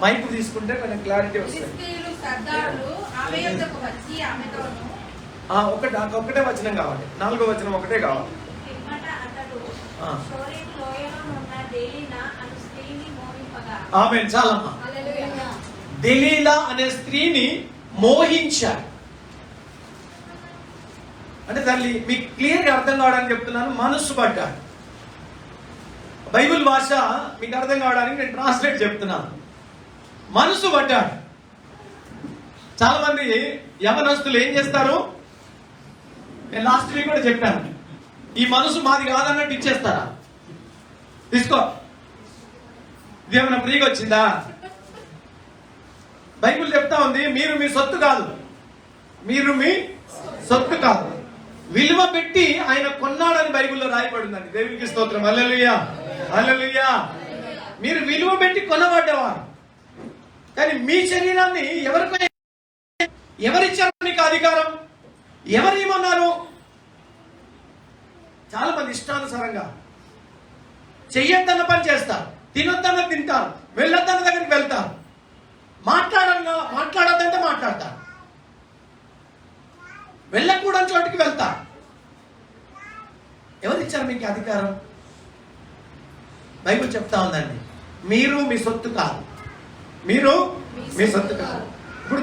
మైక్ తీసుకుంటే కొంచెం క్లారిటీ వస్తుంది. ఫిలిష్తీయులు సర్దారులు ఆమె యొద్దకు వచ్చి ఆమెతోను, ఒకటే వచనం కావాలి, 4వ వచనం ఒకటే కావాలి. పిమ్మట అతడు షోరేకు లోయలోనున్న దెలీలా అను స్త్రీని మోహింపగా. ఆమేన్. చాలమ్మా. హల్లెలూయా. దెలీలా అనే స్త్రీని మోహించాడు అంటే తల్లి మీకు క్లియర్గా అర్థం కావడానికి చెప్తున్నాను. మనస్సు పడ్డాడు. బైబిల్ భాష మీకు అర్థం కావడానికి నేను ట్రాన్స్లేట్ చెప్తున్నాను. మనసు పడ్డాడు. చాలా మంది యవనస్తులు ఏం చేస్తారు, నేను లాస్ట్ వీక్ కూడా చెప్పాను, ఈ మనసు మాది కాదన్నట్టు ఇచ్చేస్తారా? తీసుకో, ఇదేమన్నా ఫ్రీగా వచ్చిందా? బైబిల్ చెప్తా ఉంది, మీరు మీ సొత్తు కాదు, మీరు మీ సొత్తు కాదు, విలువ పెట్టి ఆయన కొన్నాడని బైబిల్లో రాయబడిందండి. దేవునికి స్తోత్రం. హల్లెలూయా, హల్లెలూయా. మీరు విలువ పెట్టి కొనబడ్డవారు. కానీ మీ శరీరాన్ని ఎవరిచ్చారు మీకు అధికారం? ఎవరు ఏమన్నారు? చాలా మంది ఇష్టానుసారంగా చెయ్యొద్దన్న పని చేస్తారు, తినొద్దన్న తింటారు, వెళ్ళొద్దన్న దగ్గరికి వెళ్తారు, మాట్లాడొద్దంటే మాట్లాడతారు, వెళ్ళకూడని చోటికి వెళ్తారు. ఎవరిచ్చారు మీకు అధికారం? బైబిల్ చెప్తా ఉందండి, మీరు మీ సొత్తు కాదు, మీరు మీ సొత్తు కాదు. ఇప్పుడు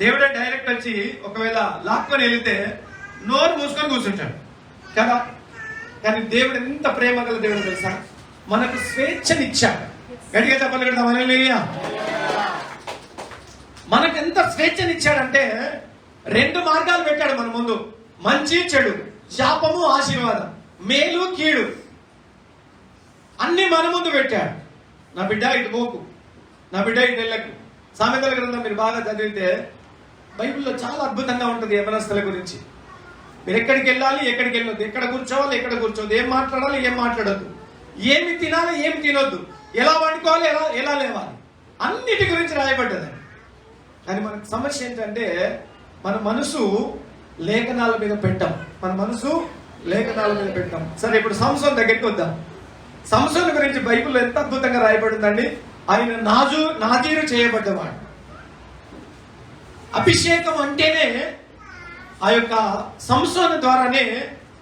దేవుడే డైరెక్ట్ వచ్చి ఒకవేళ లాక్కొని వెళితే నోరు మూసుకొని కూర్చుంటాడు కదా. కానీ దేవుడు ఎంత ప్రేమ గల దేవుడు తెలుసా, మనకు స్వేచ్ఛనిచ్చాడు. గట్టిగా చెప్పాలి కదా. హల్లెలూయా. మనకు ఎంత స్వేచ్ఛనిచ్చాడంటే 2 మార్గాలు పెట్టాడు మన ముందు, మంచి చెడు, శాపము ఆశీర్వాదం, మేలు కీడు, అన్ని మన ముందు పెట్టాడు. నా బిడ్డ ఇటు పోకు, నా బిడ్డ ఇటు వెళ్ళకు. సామెతల గ్రంథం మీరు బాగా చదివితే బైబిల్లో చాలా అద్భుతంగా ఉంటుంది యవనస్తుల గురించి. మీరు ఎక్కడికి వెళ్ళాలి, ఎక్కడికి వెళ్ళొద్దు, ఎక్కడ కూర్చోవాలి, ఎక్కడ కూర్చోవద్దు, ఏం మాట్లాడాలి, ఏం మాట్లాడొద్దు, ఏమి తినాలి, ఏమి తినొద్దు, ఎలా వండుకోవాలి, ఎలా లేవాలి, అన్నిటి గురించి రాయబడ్డది. కానీ మనకు సమస్య ఏంటంటే మన మనసు లేఖనాల మీద పెట్టాం. సరే, ఇప్పుడు సంసోన్ దగ్గరికి వద్దాం. సంసోన్ గురించి బైబిల్లో ఎంత అద్భుతంగా రాయబడిందండి. ఆయన నాజీరు చేయబడ్డవాడు. అభిషేకం అంటేనే ఆ యొక్క సంసోన్ ద్వారానే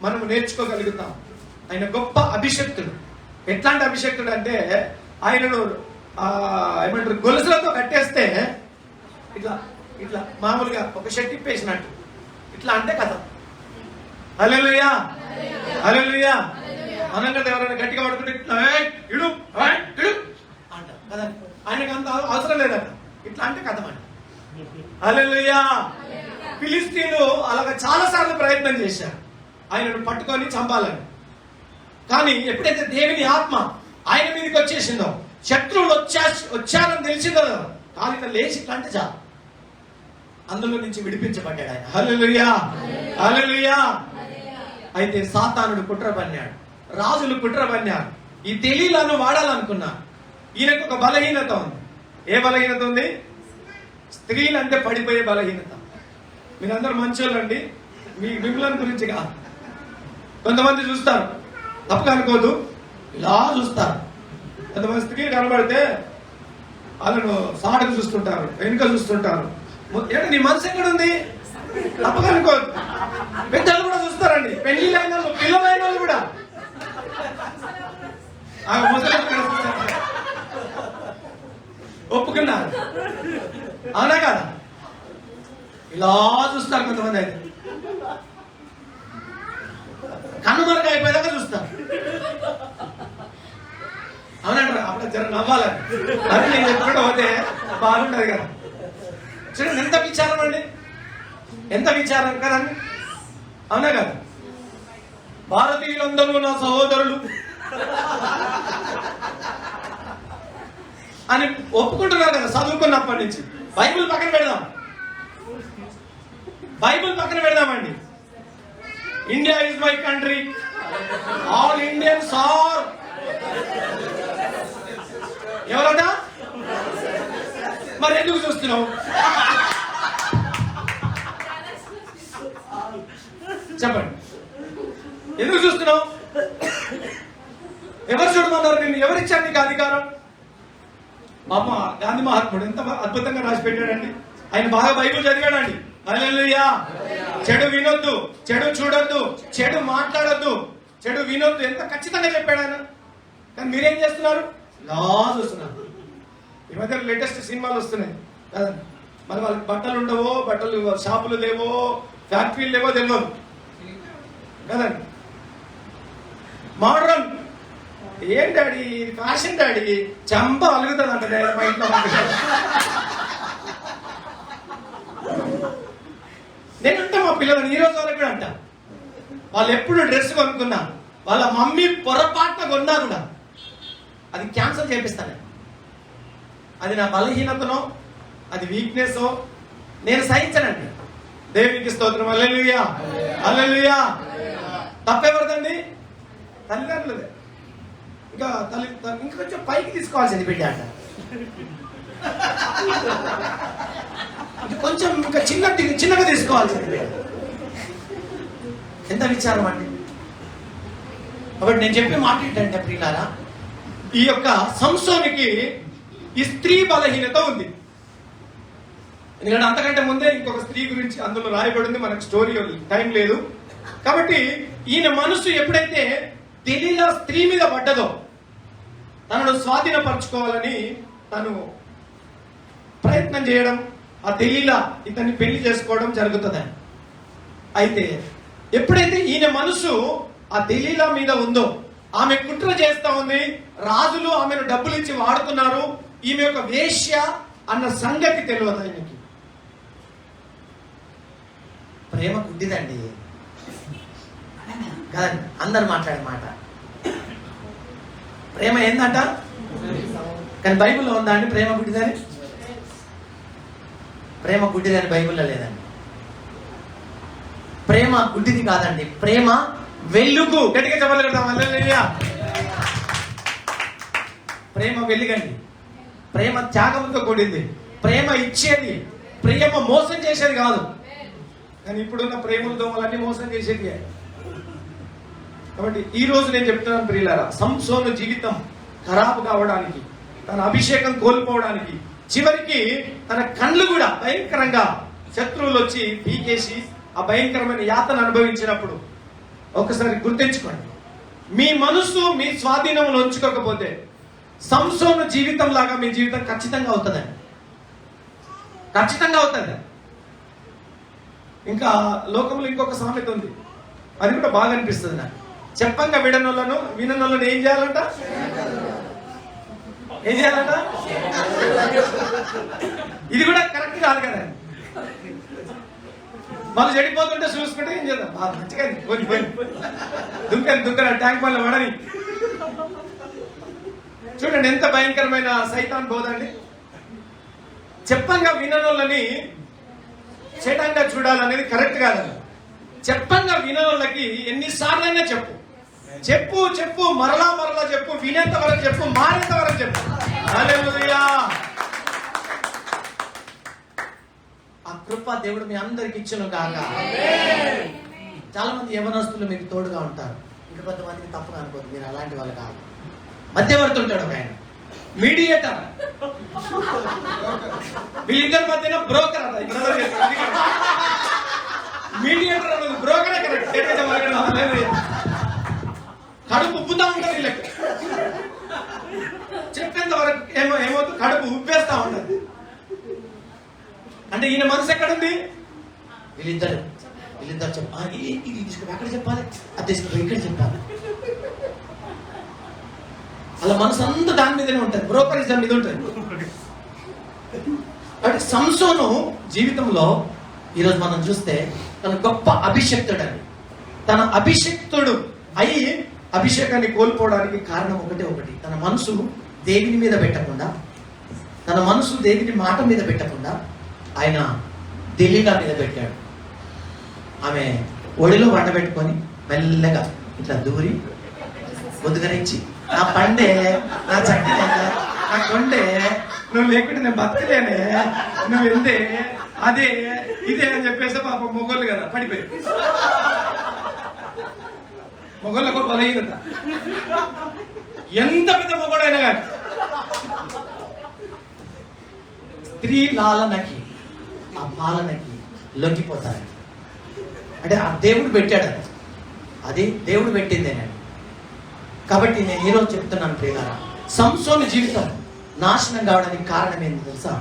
మనం నేర్చుకోగలుగుతాం. ఆయన గొప్ప అభిషక్తుడు. ఎట్లాంటి అభిషక్తుడు అంటే ఆయనను ఏమంటారు, గొలుసులతో కట్టేస్తే ఇట్లా ఇట్లా మామూలుగా ఒక షర్ట్ ఇప్పేసినట్టు ఇట్లా అంటే కథ. హల్లెలూయా, హల్లెలూయా. అనంగా ఎవరైనా గట్టిగా పడుకుంటే ఇడు అంట కదా. ఆయనకు అంత అవసరం లేదట, ఇట్లా అంటే కథం అంట. హల్లెలూయా. ఫిలిస్తీన్లు అలాగా చాలా సార్లు ప్రయత్నం చేశారు ఆయనను పట్టుకొని చంపాలని. కానీ ఎప్పుడైతే దేవుని ఆత్మ ఆయన మీదకి వచ్చేసిందో, శత్రువులు వచ్చారని తెలిసిందో, కాలిక లేచి కంటే చాలు అందులో నుంచి విడిపించబడ్డాడు ఆయన. హల్లెలూయా, హల్లెలూయా. అయితే సాతానుడు కుట్ర పన్నాడు, రాజులు కుట్ర పన్నారు, ఈ తెలియలను వాడాలనుకున్నారు. ఈయనకు ఒక బలహీనత ఉంది. ఏ బలహీనత ఉంది? స్త్రీలంటే పడిపోయే బలహీనత. మీరందరూ మంచోళ్ళండి, మిమ్మల్ని గురించి కాదు. కొంతమంది చూస్తారు, తప్పుగా అనుకోదు, ఇలా చూస్తారు. కొంతమంది స్త్రీలు కనబడితే వాళ్ళను సాటుకు చూస్తుంటారు, వెనుక చూస్తుంటారు. ఏంటి నీ మనసు ఎక్కడ ఉంది? తప్పుగా అనుకోదు. పెద్దలు కూడా చూస్తారండి, పెళ్లిళ్ళైన వాళ్ళు, పిల్లలైన వాళ్ళు కూడా. ఒప్పుకున్నారు, అవునా కదా? ఇలా చూస్తారు కొంతమంది. అయితే కనుమరుగు అయిపోయేదాకా చూస్తారు, అవునంటారు. అప్పుడు జర నవ్వాలని, అది నేను ఎప్పుడో పోతే బాగుంటది కదా. చూడండి ఎంత విచారం అండి, ఎంత విచారం కదండి, అవునా కదా? భారతీయులందరూ నా సహోదరులు అని ఒప్పుకుంటున్నారు కదా చదువుకున్నప్పటి నుంచి. బైబిల్ పక్కన పెడదాం, బైబిల్ పక్కన పెడదామండి. India is my country, all Indians are ఎవరన్నా. మరి ఎందుకు చూస్తున్నావు? చెప్పండి, ఎందుకు చూస్తున్నావు? ఎవరు చూడమన్నారు నిన్ను? ఎవరిచ్చారు నీకు అధికారం? అమ్మ గాంధీ మహాత్ముడు ఎంత అద్భుతంగా రాసి పెట్టాడండి. ఆయన బాగా బైబిల్ చదివాడండి. హల్లెలూయా. చెడు వినొద్దు, చెడు చూడొద్దు, చెడు మాట్లాడొద్దు, చెడు వినొద్దు, ఎంత ఖచ్చితంగా చెప్పాడు ఆయన. కానీ మీరేం చేస్తున్నారు? లా చూస్తున్నారు. ఈ మధ్య లేటెస్ట్ సినిమాలు వస్తున్నాయి కదా, మరి వాళ్ళకి బట్టలు ఉండవో, బట్టలు షాపులు లేవో, ఫ్యాక్టరీలు లేవో తెలియదు కదండి. మోడ్రన్ ఏం డాడీ, ఫ్యాషన్ డాడీ, చంప అలుగుతుంది అంట మా ఇంట్లో. నేనంటా మా పిల్లలని ఈ రోజు వరకు కూడా అంట, వాళ్ళు ఎప్పుడు డ్రెస్ కొనుక్కున్నా వాళ్ళ మమ్మీ పొరపాటున కొన్నా కూడా అది క్యాన్సల్ చేపిస్తాను. అది నా బలహీనతనో, అది వీక్నెస్ నేను సహించనండి. దేవునికి స్తోత్రం. హల్లెలూయా, హల్లెలూయా. తప్పెవరిదండి? తల్లిదండ్రులదే. ఇంకా ఇంకా కొంచెం పైకి తీసుకోవాల్సింది బిడ్డ అంట, కొంచెం ఇంకా చిన్నగా తీసుకోవాల్సింది. ఎంత విచారం అండి. కాబట్టి నేను చెప్పే మాట ఏంటంటే ప్రియులారా, ఈ యొక్క సంసోనికి ఈ స్త్రీ బలహీనత ఉంది. ఎందుకంటే అంతకంటే ముందే ఇంకొక స్త్రీ గురించి అందులో రాయబడింది, మనకు స్టోరీ టైం లేదు కాబట్టి. ఈయన మనసు ఎప్పుడైతే దెలీలా స్త్రీ మీద పడ్డదో, తనను స్వాధీనపరచుకోవాలని తను ప్రయత్నం చేయడం, ఆ దెలీలా ఇతన్ని పెళ్లి చేసుకోవడం జరుగుతుంది. అయితే ఎప్పుడైతే ఈయన మనసు ఆ దెలీలా మీద ఉందో, ఆమె కుట్ర చేస్తా ఉంది, రాజులు ఆమెను డబ్బులు ఇచ్చి వాడుతున్నారు, ఈమె యొక్క వేశ్య అన్న సంగతి తెలియదు ఆయనకి. ప్రేమ గుడ్డిదండి కదండి, అందరు మాట్లాడే మాట. ప్రేమ ఏందంట? కానీ బైబిల్లో ఉందా అండి ప్రేమ గుడ్డిదని? ప్రేమ గుడ్డిదని బైబిల్లో లేదండి. ప్రేమ గుడ్డిది కాదండి, ప్రేమ వెలుగు. గట్టిగా చెప్పగలుగుతాం. హల్లెలూయా. ప్రేమ వెలుగండి, ప్రేమ త్యాగంతో కూడింది, ప్రేమ ఇచ్చేది, ప్రేమ మోసం చేసేది కాదు. కానీ ఇప్పుడున్న ప్రేమల దోమలన్నీ మోసం చేసేది. కాబట్టి ఈ రోజు నేను చెప్తున్నాను ప్రియులారా, సంసోను జీవితం ఖరాబు కావడానికి, తన అభిషేకం కోల్పోవడానికి, చివరికి తన కళ్ళు కూడా భయంకరంగా శత్రువులు వచ్చి పీకేసి ఆ భయంకరమైన యాతన అనుభవించినప్పుడు ఒకసారి గుర్తించుకోండి. మీ మనసు మీ స్వాధీనంలో ఉంచుకోకపోతే సంసోను జీవితం లాగా మీ జీవితం ఖచ్చితంగా అవుతుందండి, ఖచ్చితంగా అవుతుంది. ఇంకా లోకంలో ఇంకొక సామెత ఉంది, అది కూడా బాగా అనిపిస్తుంది నాకు. చెప్పంగా విననోళ్ళను ఏం చేయాలంట? ఏం చేయాలంట? ఇది కూడా కరెక్ట్ కాదు కదా. వాళ్ళు చెడిపోతుంటే చూసుకుంటే ఏం చేద్దాం, మంచిగా దుంకని ట్యాంక్ పనులు పడని. చూడండి ఎంత భయంకరమైన సైతాన్ బోధ అండి. చెప్పంగా వినోళ్ళని చేయడంగా చూడాలనేది కరెక్ట్ కాదండి. చెప్పంగా వినోళ్ళకి ఎన్నిసార్లైనా చెప్పు చెప్పు చెప్పు మరలా మరలా చెప్పు, వినేంత వరకు చెప్పు, మారేంత వరకు చెప్పు. హల్లెలూయా. ఆ కృప దేవుడు మీ అందరికి ఇచ్చును గాక. చాలా మంది యవనస్తులు మీకు తోడుగా ఉంటారు. ఇంకా కొంతమందికి తప్పుగా అనుకోదు, మీరు అలాంటి వాళ్ళు కాదు. మధ్యవర్తి ఉంటాడు ఒక ఆయన, మీడియేటర్. వీళ్ళిద్దరి మధ్యన బ్రోకర్ అట. మీడియేటర్ అన్నది బ్రోకరే కరెక్ట్. కడుపు ఉబ్బుతా ఉంటుంది వీళ్ళకి. చెప్పేంత వరకు ఏమవుతుంది, కడుపు ఉబ్బేస్తా ఉంటుంది. అంటే ఈయన మనసు ఎక్కడుంది, వీళ్ళిద్దరు చెప్పాలి, ఇది తీసుకుని అక్కడ చెప్పాలి, అది తీసుకుని ఇక్కడ చెప్పాలి. అలా మనసు అంతా దాని మీదనే ఉంటుంది, బ్రోకరిజం మీద ఉంటుంది. కాబట్టి సంసోను జీవితంలో ఈరోజు మనం చూస్తే తన గొప్ప అభిషక్తుడని, తన అభిషక్తుడు అయి అభిషేకాన్ని కోల్పోవడానికి కారణం ఒకటి, తన మనసు దేవుని మీద పెట్టకుండా, తన మనసు దేవుని మాట మీద పెట్టకుండా ఆయన దెలీలా మీద పెట్టాడు. ఆమె ఒడిలో వంట పెట్టుకొని మెల్లగా ఇట్లా దూరి ముద్దుగరించి, నా పండే, నా చక్కనే, నా కొండే, నువ్వు లేకుంటే నేను బతకలేనే, నువ్వు ఎందే, అదే ఇదే అని చెప్పేసి పాప మొగోళ్ళు కదా పడిపోయి. మొగోళ్ళకు బలహీనత, ఎంత పెద్ద మొగోడైనా కానీ స్త్రీ లాలనకి, ఆ పాలనకి లొంగిపోతారు. అంటే ఆ దేవుడు పెట్టాడు, అది దేవుడు పెట్టిందేనండి. కాబట్టి నేను ఈరోజు చెప్తున్నాను ప్రియులారా, సంసోను జీవితం నాశనం కావడానికి కారణం ఏంటి తెలుసా?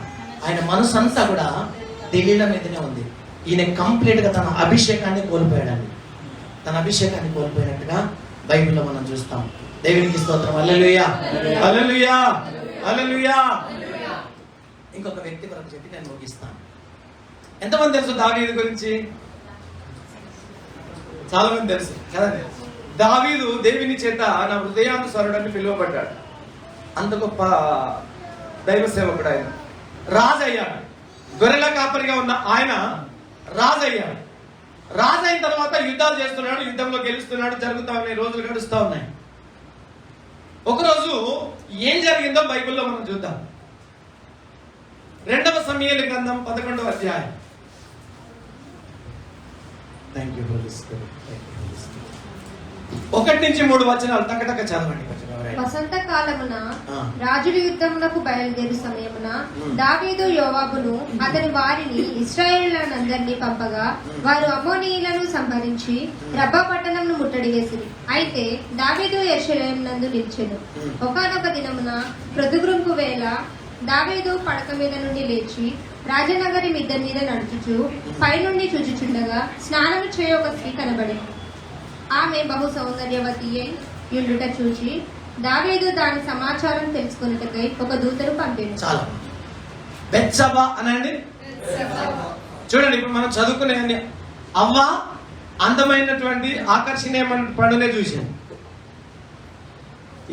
ఆయన మనసు అంతా కూడా దెలీలా మీదనే ఉంది. ఈయన కంప్లీట్ గా తన అభిషేకాన్ని కోల్పోయాడండి. తన అభిషేకాన్ని కోల్పోయినట్టుగా బైబిల్లో మనం చూస్తాం. దేవునికి స్తోత్రం. హల్లెలూయా, హల్లెలూయా, హల్లెలూయా. ఇంకొక వ్యక్తి కొరకు చెప్పి నేను ముగిస్తాను. ఎంతమంది తెలుసు దావీదు గురించి? చాలా మంది తెలుసు కదండి. దావీదు దేవుని చేత నా హృదయానుసారుడని పిలువబడ్డాడు. అంత గొప్ప దైవ సేవకుడు ఆయన. రాజు అయ్యాడు. గొర్రెల కాపరిగా ఉన్న ఆయన రాజు అయ్యాడు. రాజు అయిన తర్వాత యుద్ధాలు చేస్తున్నాడు, యుద్ధంలో గెలుస్తున్నాడు, జరుగుతా ఉన్నాయి, రోజులు గడుస్తూ ఉన్నాయి. ఒకరోజు ఏం జరిగిందో బైబిల్లో మనం చూద్దాం. 2వ సమూయేలు గ్రంథం 11వ అధ్యాయం. Thank you Holi spirit. 1-3 వచనాలు టకటక చదవండి. వసంత కాలమున రాజుల యుద్ధమునకు బయలుదేరు సమయమున దావీదు యోవాబును అతని వారిని ఇశ్రాయేలునందరినీ పంపగా వారు అమ్మోనీయులను సంహరించి రబ్బా పట్టణంను ముట్టడి వేసిరి. అయితే దావీదు యెరూషలేమునందు నిలిచెను. ఒకానొక దినమున ప్రొద్దుగుంపు వేళ దావీదు పడక మీద నుండి లేచి రాజనగరి మిద్దె మీద నడుచుచు పైనుండి చూచుచుండగా స్నానము చేయ ఒక స్త్రీ కనబడి ఆమె బహు సౌందర్యవతి యుండుట చూచి దావీదు దాని సమాచారం తెలుసుకున్నట్టుకై ఒక దూతను పంపాడు. చాలా బెత్షెబా అనండి. చూడండి, ఇప్పుడు మనం చదువుకునే అవ్వ అందమైనటువంటి ఆకర్షణీయమైన పండునే చూశాడు.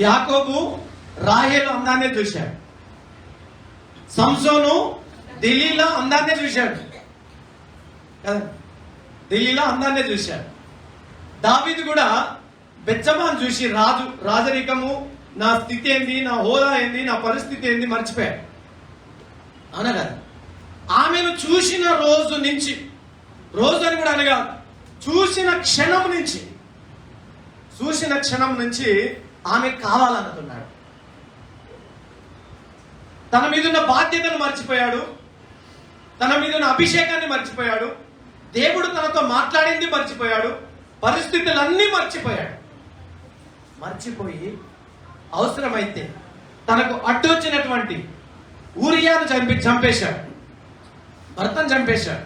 యాకోబు రాహేలు అందాన్నే చూశాడు. సంసోను దెలీలా అందాన్నే చూశాడు కదా, దెలీలా అందాన్నే చూశాడు. దావీదు కూడా బెత్షెబాను చూసి రాజరికము, నా స్థితి ఏంది, నా హోదా ఏంది, నా పరిస్థితి ఏంది మర్చిపోయాడు. అవునా కదా? ఆమెను చూసిన రోజు నుంచి, రోజు అని కూడా అనగా చూసిన క్షణం నుంచి ఆమె కావాలనుకున్నాడు. తన మీదున్న బాధ్యతను మర్చిపోయాడు, తన మీదున్న అభిషేకాన్ని మర్చిపోయాడు, దేవుడు తనతో మాట్లాడింది మర్చిపోయాడు, పరిస్థితులన్నీ మర్చిపోయి అవసరమైతే తనకు అడ్డొచ్చినటువంటి ఊరియాను చంపేశాడు, భర్తను చంపేశాడు.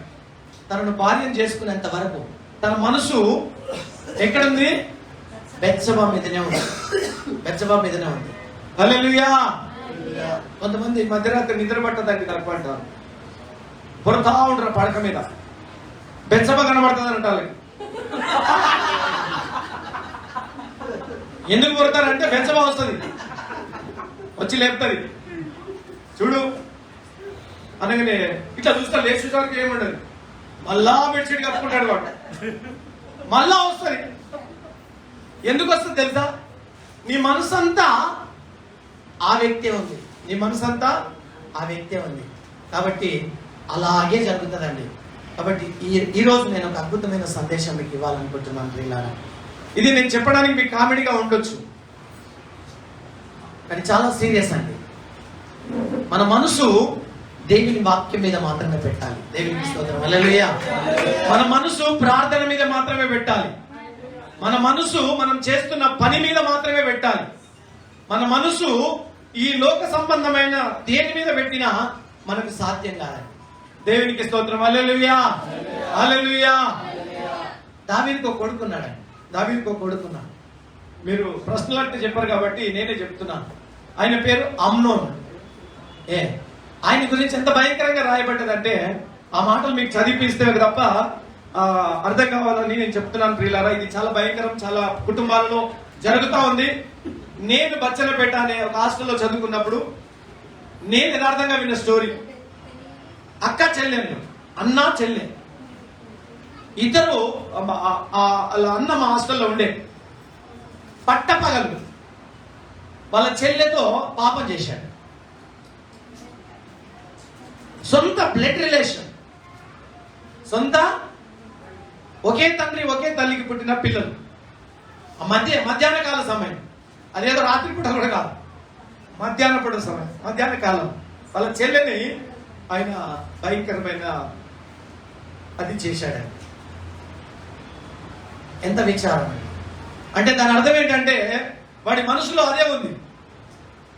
తనను భార్యను చేసుకునేంత వరకు తన మనసు ఎక్కడుంది? బెత్షెబా మీదనే ఉంది. హల్లెలూయా. కొంతమంది మధ్యరాత్రి నిద్ర పట్టదండి తక్కువ అంటారు, పొరతా ఉంటారు పడక మీద. బెత్షెబా కనబడుతుంది అంటారు. ఎందుకు కొడతారంటే బెత్షెబా వస్తుంది. వచ్చి లేపుతుంది, చూడు అనగానే ఇట్లా చూస్తా, లేచేసరికి ఏముండదు, మళ్ళా బెడ్షీట్ కప్పుకుంటాడు వాడు, మళ్ళా వస్తుంది. ఎందుకు వస్తుంది తెలుసా? నీ మనసంతా ఆ వ్యక్తే ఉంది, నీ మనసంతా ఆ వ్యక్తే ఉంది. కాబట్టి అలాగే జరుగుతుందండి. కాబట్టి ఈరోజు నేను ఒక అద్భుతమైన సందేశం మీకు ఇవ్వాలనుకుంటున్నాను ప్రియులారా. ఇది నేను చెప్పడానికి మీకు కామెడీగా ఉండొచ్చు, కానీ చాలా సీరియస్ అండి. మన మనసు దేవుని వాక్యం మీద మాత్రమే పెట్టాలి. దేవునికి స్తోత్రం, హల్లెలూయా. మన మనసు ప్రార్థన మీద మాత్రమే పెట్టాలి. మన మనసు మనం చేస్తున్న పని మీద మాత్రమే పెట్టాలి. మన మనసు ఈ లోక సంబంధమైన దేని మీద పెట్టినా మనకు సాధ్యం కాదండి. దేవునికి స్తోత్రం, హల్లెలూయా, హల్లెలూయా. దావీదుకు ఒక కొడుకున్నాడండి, దావీదుకు ఒక కొడుకున్నాడు. మీరు ప్రశ్నలు అంటే చెప్పారు కాబట్టి నేనే చెప్తున్నాను. ఆయన పేరు అమ్నోను. ఆయన గురించి ఎంత భయంకరంగా రాయబడ్డదంటే ఆ మాటలు మీకు చదివిపిస్తే తప్ప అర్థం కావాలని నేను చెప్తున్నాను ప్రియులారా. ఇది చాలా భయంకరం, చాలా కుటుంబాలలో జరుగుతూ ఉంది. నేను బచ్చలపేట అనే ఒక హాస్టల్లో చదువుకున్నప్పుడు నేను యథార్థంగా విన్న స్టోరీ. అక్క చెల్లెళ్ళు, అన్న చెల్లె ఇద్దరు, వాళ్ళ అన్న మా హాస్టల్లో ఉండే. పట్టపగలు వాళ్ళ చెల్లెతో పాపం చేశాడు. సొంత బ్లడ్ రిలేషన్, సొంత ఒకే తండ్రి ఒకే తల్లికి పుట్టిన పిల్లలు. మధ్యాహ్న కాల సమయం, అదేదో రాత్రిపూట కూడా కాదు, మధ్యాహ్న సమయం, మధ్యాహ్న కాలం వాళ్ళ చెల్లెని ఆయన భయంకరమైన అది చేశాడు. ఎంత విచారం అంటే దాని అర్థం ఏంటంటే వాడి మనసులో అదే ఉంది,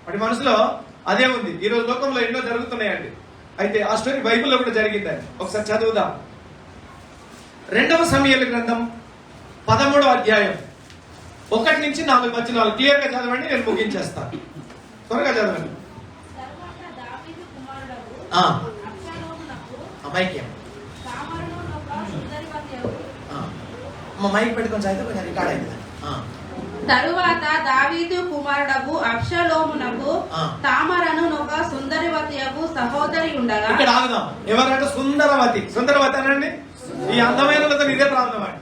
వాడి మనసులో అదే ఉంది. ఈరోజు లోకంలో ఎన్నో జరుగుతున్నాయండి. అయితే ఆ స్టోరీ బైబిల్లో కూడా జరిగిందండి. ఒకసారి చదువుదాం. 2వ సమూయేలు గ్రంథం 13వ అధ్యాయం 1 నుంచి 4 వచనాలు క్లియర్ గా చదవండి, నేను ముగించేస్తాను. త్వరగా చదవండి. తరువాత దావీదు కుమారుడగు అబ్షాలోమునకు మైక్యం తామారునొక సుందరివతియగు మైక్ పెట్టుకొని చదివితే కొంచెం రికార్డ్ అవుతుంది. తరువాత దావీదు కుమారుడగు అబ్షాలోమునకు తామరను ఒక సుందరివతియగు సహోదరి ఉండగా. ఇక్కడ ఆగుదాం. ఎవరంటే సుందరవతి, సుందరవతి అనండి. ఈ అందమైన ఇదే ప్రాబ్లం అండి.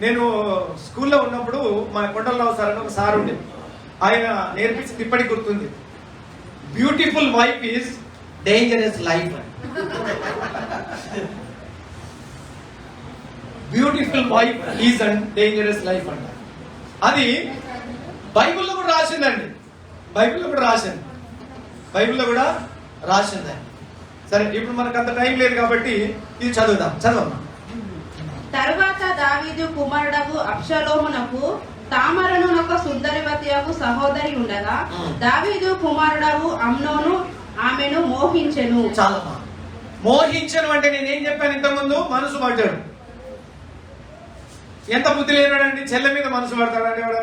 నేను స్కూల్లో ఉన్నప్పుడు మా కొండలరావు సార్ అని ఒక సార్ ఉండే, ఆయన నేర్పించింది ఇప్పటికి గుర్తుంది. Beautiful wife is dangerous life. Beautiful wife is and dangerous life అంట. అది బైబిల్లో కూడా రాసిందండి, బైబిల్లో కూడా రాసింది, బైబిల్లో కూడా రాసిందండి. సరే, ఇప్పుడు మనకు అంత టైం లేదు కాబట్టి ఇది చదువుదాం. చదవమ్మా. తరువాత దావీదు కుమారుడగు అబ్షాలోమునకు తామరను ఒక సుందరివతియగు సహోదరి ఉండగా దావీదు కుమారుడగు అమ్నోను ఆమెను మోహించెను. చాలమ్మా. మోహించను అంటే నేనేం చెప్పాను ఇంతకుముందు? మనసు పడ్డాడు. ఎంత బుద్ధి లేనాడండి, చెల్లె మీద మనసు పడతాడండి ఎవడ?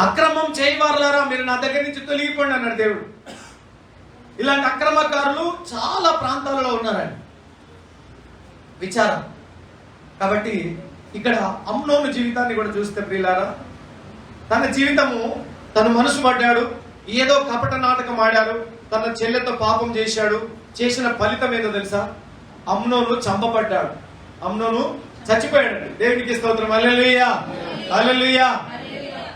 అక్రమం చేయవారులారా మీరు నా దగ్గర నుంచి తొలగిపోండి అన్నాడు దేవుడు. ఇలాంటి అక్రమకారులు చాలా ప్రాంతాలలో ఉన్నారండి. విచారం. కాబట్టి ఇక్కడ అమ్నోను జీవితాన్ని కూడా చూస్తే ప్రియులారా, తన జీవితము, తను మనసు పడ్డాడు, ఏదో కపట నాటకం ఆడాడు, తన చెల్లెతో పాపం చేశాడు. చేసిన ఫలితం ఏదో తెలుసా? అమ్నోను చంపబడ్డాడు, అమ్నోను చచ్చిపోయాడండి. దేవునికి స్తోత్రం, హల్లెలూయా, హల్లెలూయా.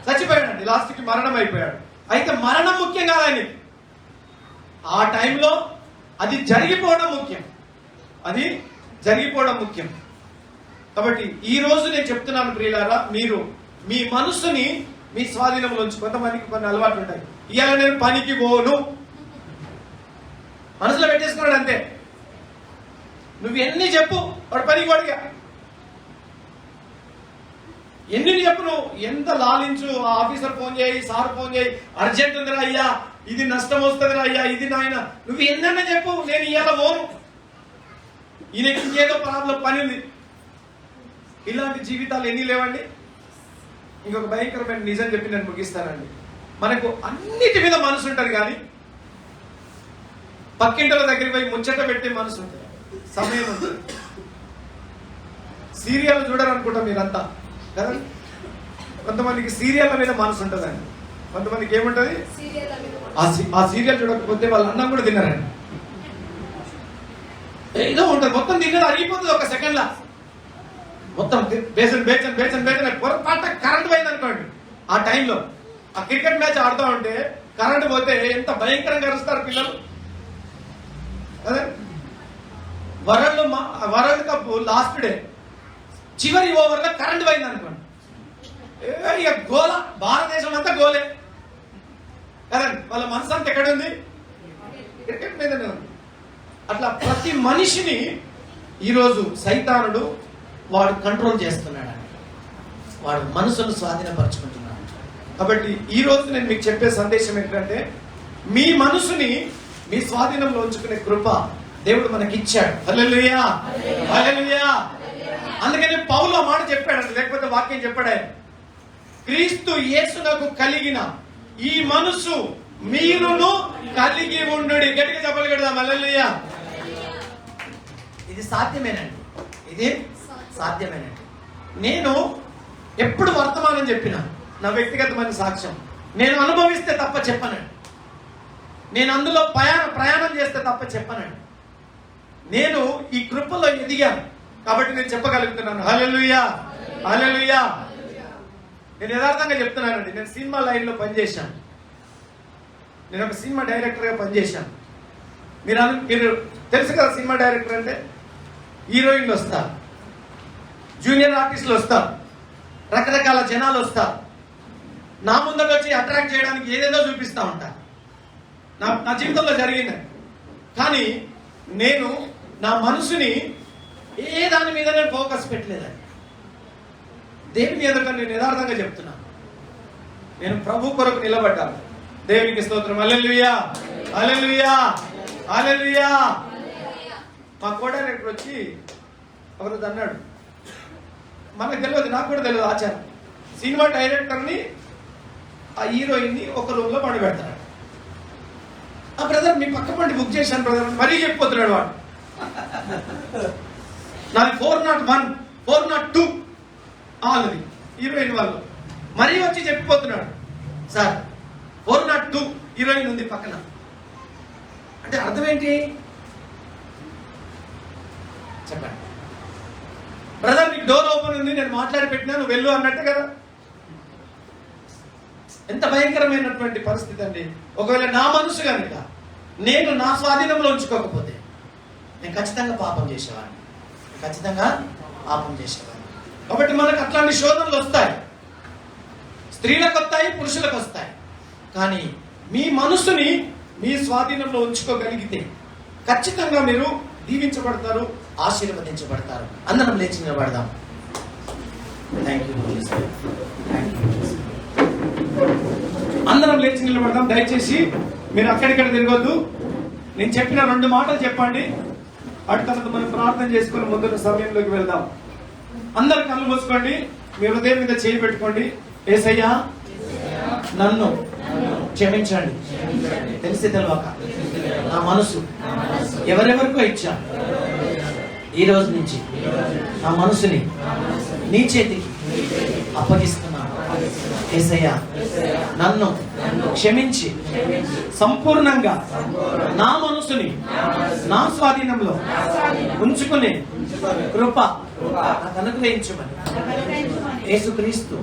చచ్చిపోయాడండి, లాస్ట్ కి మరణం అయిపోయాడు. అయితే మరణం ముఖ్యం కాదు ఆయనకి, ఆ టైంలో అది జరిగిపోవడం ముఖ్యం, అది జరిగిపోవడం ముఖ్యం. కాబట్టి ఈ రోజు నేను చెప్తున్నాను ప్రియులారా, మీరు మీ మనసుని మీ స్వాధీనంలో ఉంచి. కొంతమందికి కొన్ని అలవాట్లు ఉంటాయి. ఇవాళ నేను పనికి పోను మనసులో పెట్టేసుకున్నాడు అంతే. నువ్వు ఎన్ని చెప్పు, వాడు పనికి వాడిగా ఎన్ని చెప్పు, నువ్వు ఎంత లాలించు, ఆ ఆఫీసర్ ఫోన్ చేయి, సార్ ఫోన్ చేయి, అర్జెంట్ ఉందిరా అయ్యా, ఇది నష్టం వస్తుందిరా అయ్యా, ఇది నాయన, నువ్వు ఎన్నన్నా చెప్పు, నేను ఇవాళ పోను, ఈయనకి ఇంకేదో ప్రాబ్లం పని ఉంది. ఇలాంటి జీవితాలు ఎన్ని లేవండి. ఇంకొక భయంకరమైన నిజం చెప్పి నేను ముగిస్తానండి. మనకు అన్నిటి మీద మనసు ఉంటుంది, కానీ పక్కింటల దగ్గరికి పోయి ముచ్చట పెట్టే మనసు ఉంటుంది, సమయం ఉంటుంది. సీరియల్ చూడరనుకుంటా మీరంతా కదా. కొంతమందికి సీరియళ్ళ మీద మనసు ఉంటుందండి. కొంతమందికి ఏముంటది, సీరియల్ మీద ఆ సీరియల్ చూడకపోతే వాళ్ళ అన్నం కూడా తిన్నారండి. ఏదో ఉంటుంది, మొత్తం తిన్నది అరిగిపోతుంది ఒక సెకండ్ లా. మొత్తం బేసన్ బేసన్ బేసన్ బేసన్ పొరపాట కరెంట్ పోయింది అనుకోండి. ఆ టైంలో ఆ క్రికెట్ మ్యాచ్ ఆడుతూ ఉంటే కరెంట్ పోతే ఎంత భయంకరంగా అరుస్తారు పిల్లలు. అదే వరల్డ్ కప్ లాస్ట్ డే చివరి ఓవర్ లో కరెంట్ పోయింది అనుకోండి, ఇక గోల, భారతదేశం అంతా గోలే కదండి. వాళ్ళ మనసు అంతా ఎక్కడుంది, క్రికెట్ మీదనే ఉంది. అట్లా ప్రతి మనిషిని ఈరోజు సైతానుడు వాడు కంట్రోల్ చేస్తున్నాడు, వాడు మనసును స్వాధీనపరచుకుంటున్నాడు. కాబట్టి ఈ రోజు నేను మీకు చెప్పే సందేశం ఏంటంటే, మీ మనసుని మీ స్వాధీనంలో ఉంచుకునే కృప దేవుడు మనకి ఇచ్చాడు. హల్లెలూయా, హల్లెలూయా. అందుకని పౌలు ఆ మాట చెప్పాడు, లేకపోతే వాక్యం చెప్పాడు ఆయన, క్రీస్తు యేసునకు కలిగిన ఈ మనసు మీరును కలిగి ఉండు. గట్టిగా చెప్పలు కడదాం, హల్లెలూయా. ఇది సాధ్యమేనండి, ఇది సాధ్యమేనండి. నేను ఎప్పుడు వర్తమానం చెప్పినా నా వ్యక్తిగతమైన సాక్ష్యం, నేను అనుభవిస్తే తప్ప చెప్పనండి. నేను అందులో ప్రయాణం చేస్తే తప్ప చెప్పనండి. నేను ఈ కృపలో ఎదిగాను కాబట్టి నేను చెప్పగలుగుతున్నాను. హల్లెలూయా, హల్లెలూయా. నేను యథార్థంగా చెప్తున్నానండి. నేను సినిమా లైన్లో పనిచేశాను. నేను ఒక సినిమా డైరెక్టర్గా పనిచేశాను. మీరు తెలుసు కదా, సినిమా డైరెక్టర్ అంటే హీరోయిన్లు వస్తారు, జూనియర్ ఆర్టిస్టులు వస్తారు, రకరకాల జనాలు వస్తారు. నా ముందర వచ్చి అట్రాక్ట్ చేయడానికి ఏదేదో చూపిస్తూ ఉంటా. నా జీవితంలో జరిగింది. కానీ నేను నా మనసుని ఏ దాని మీద నేను ఫోకస్ పెట్టలేదండి. దేవుని ఎదుట నేను యథార్థంగా చెప్తున్నాను. నేను ప్రభు కొరకు నిలబడ్డాను. దేవునికి స్తోత్రం. హల్లెలూయా, హల్లెలూయా, హల్లెలూయా. మా కో డైరెక్టర్ వచ్చి ఒకరోజు అన్నాడు, మనకు తెలియదు, నాకు కూడా తెలియదు ఆచారం, సినిమా డైరెక్టర్ని ఆ హీరోయిన్ని ఒక రూమ్లో పండుపెడతాడు. ఆ బ్రదర్ మీ పక్క పండి బుక్ చేశాను బ్రదర్ మరీ చెప్పిపోతున్నాడు వాడు. నాది 401, 402 వాళ్ళది హీరోయిన్ వాళ్ళు. మరీ వచ్చి చెప్పిపోతున్నాడు, సార్ 402 హీరోయిన్ ఉంది పక్కన. అంటే అర్థం ఏంటి చెప్పండి. బ్రదర్ నీకు డోర్ ఓపెన్ ఉంది, నేను మాట్లాడి పెట్టినా, నువ్వు వెళ్ళు అన్నట్టు కదా. ఎంత భయంకరమైనటువంటి పరిస్థితి అండి. ఒకవేళ నా మనసు కనుక నేను నా స్వాధీనంలో ఉంచుకోకపోతే నేను ఖచ్చితంగా పాపం చేసేవాడిని, ఖచ్చితంగా పాపం చేసేవాడిని. కాబట్టి మనకు అట్లాంటి శోధనలు వస్తాయి, స్త్రీలకు వస్తాయి, పురుషులకు వస్తాయి. కానీ మీ మనసుని మీ స్వాధీనంలో ఉంచుకోగలిగితే ఖచ్చితంగా మీరు దీవించబడతారు, ఆశీర్వదించబడతారు. అందరం లేచి నిలబడదాం. Thank you. అందరం లేచి నిలబడదాం. దయచేసి మీరు అక్కడిక్కడ తిరగొద్దు. నేను చెప్పిన 2 మాటలు చెప్పండి. అటు తర్వాత మనం ప్రార్థన చేసుకుని ముందున్న సమయంలోకి వెళ్దాం. అందరు కళ్ళు మూసుకోండి, మీ హృదయం మీద చేయి పెట్టుకోండి. యేసయ్యా నన్ను క్షమించండి, తెలిసి తెలియక నా మనసు ఎవరెవరికో ఇచ్చా. ఈ రోజు నుంచి నా మనసుని నీ చేతికి అప్పగిస్తున్నాను. యేసయ్యా నన్ను క్షమించి సంపూర్ణంగా నా మనసుని నా స్వాధీనంలో ఉంచుకునే కృప నాకు అనుగ్రహించమని యేసుక్రీస్తు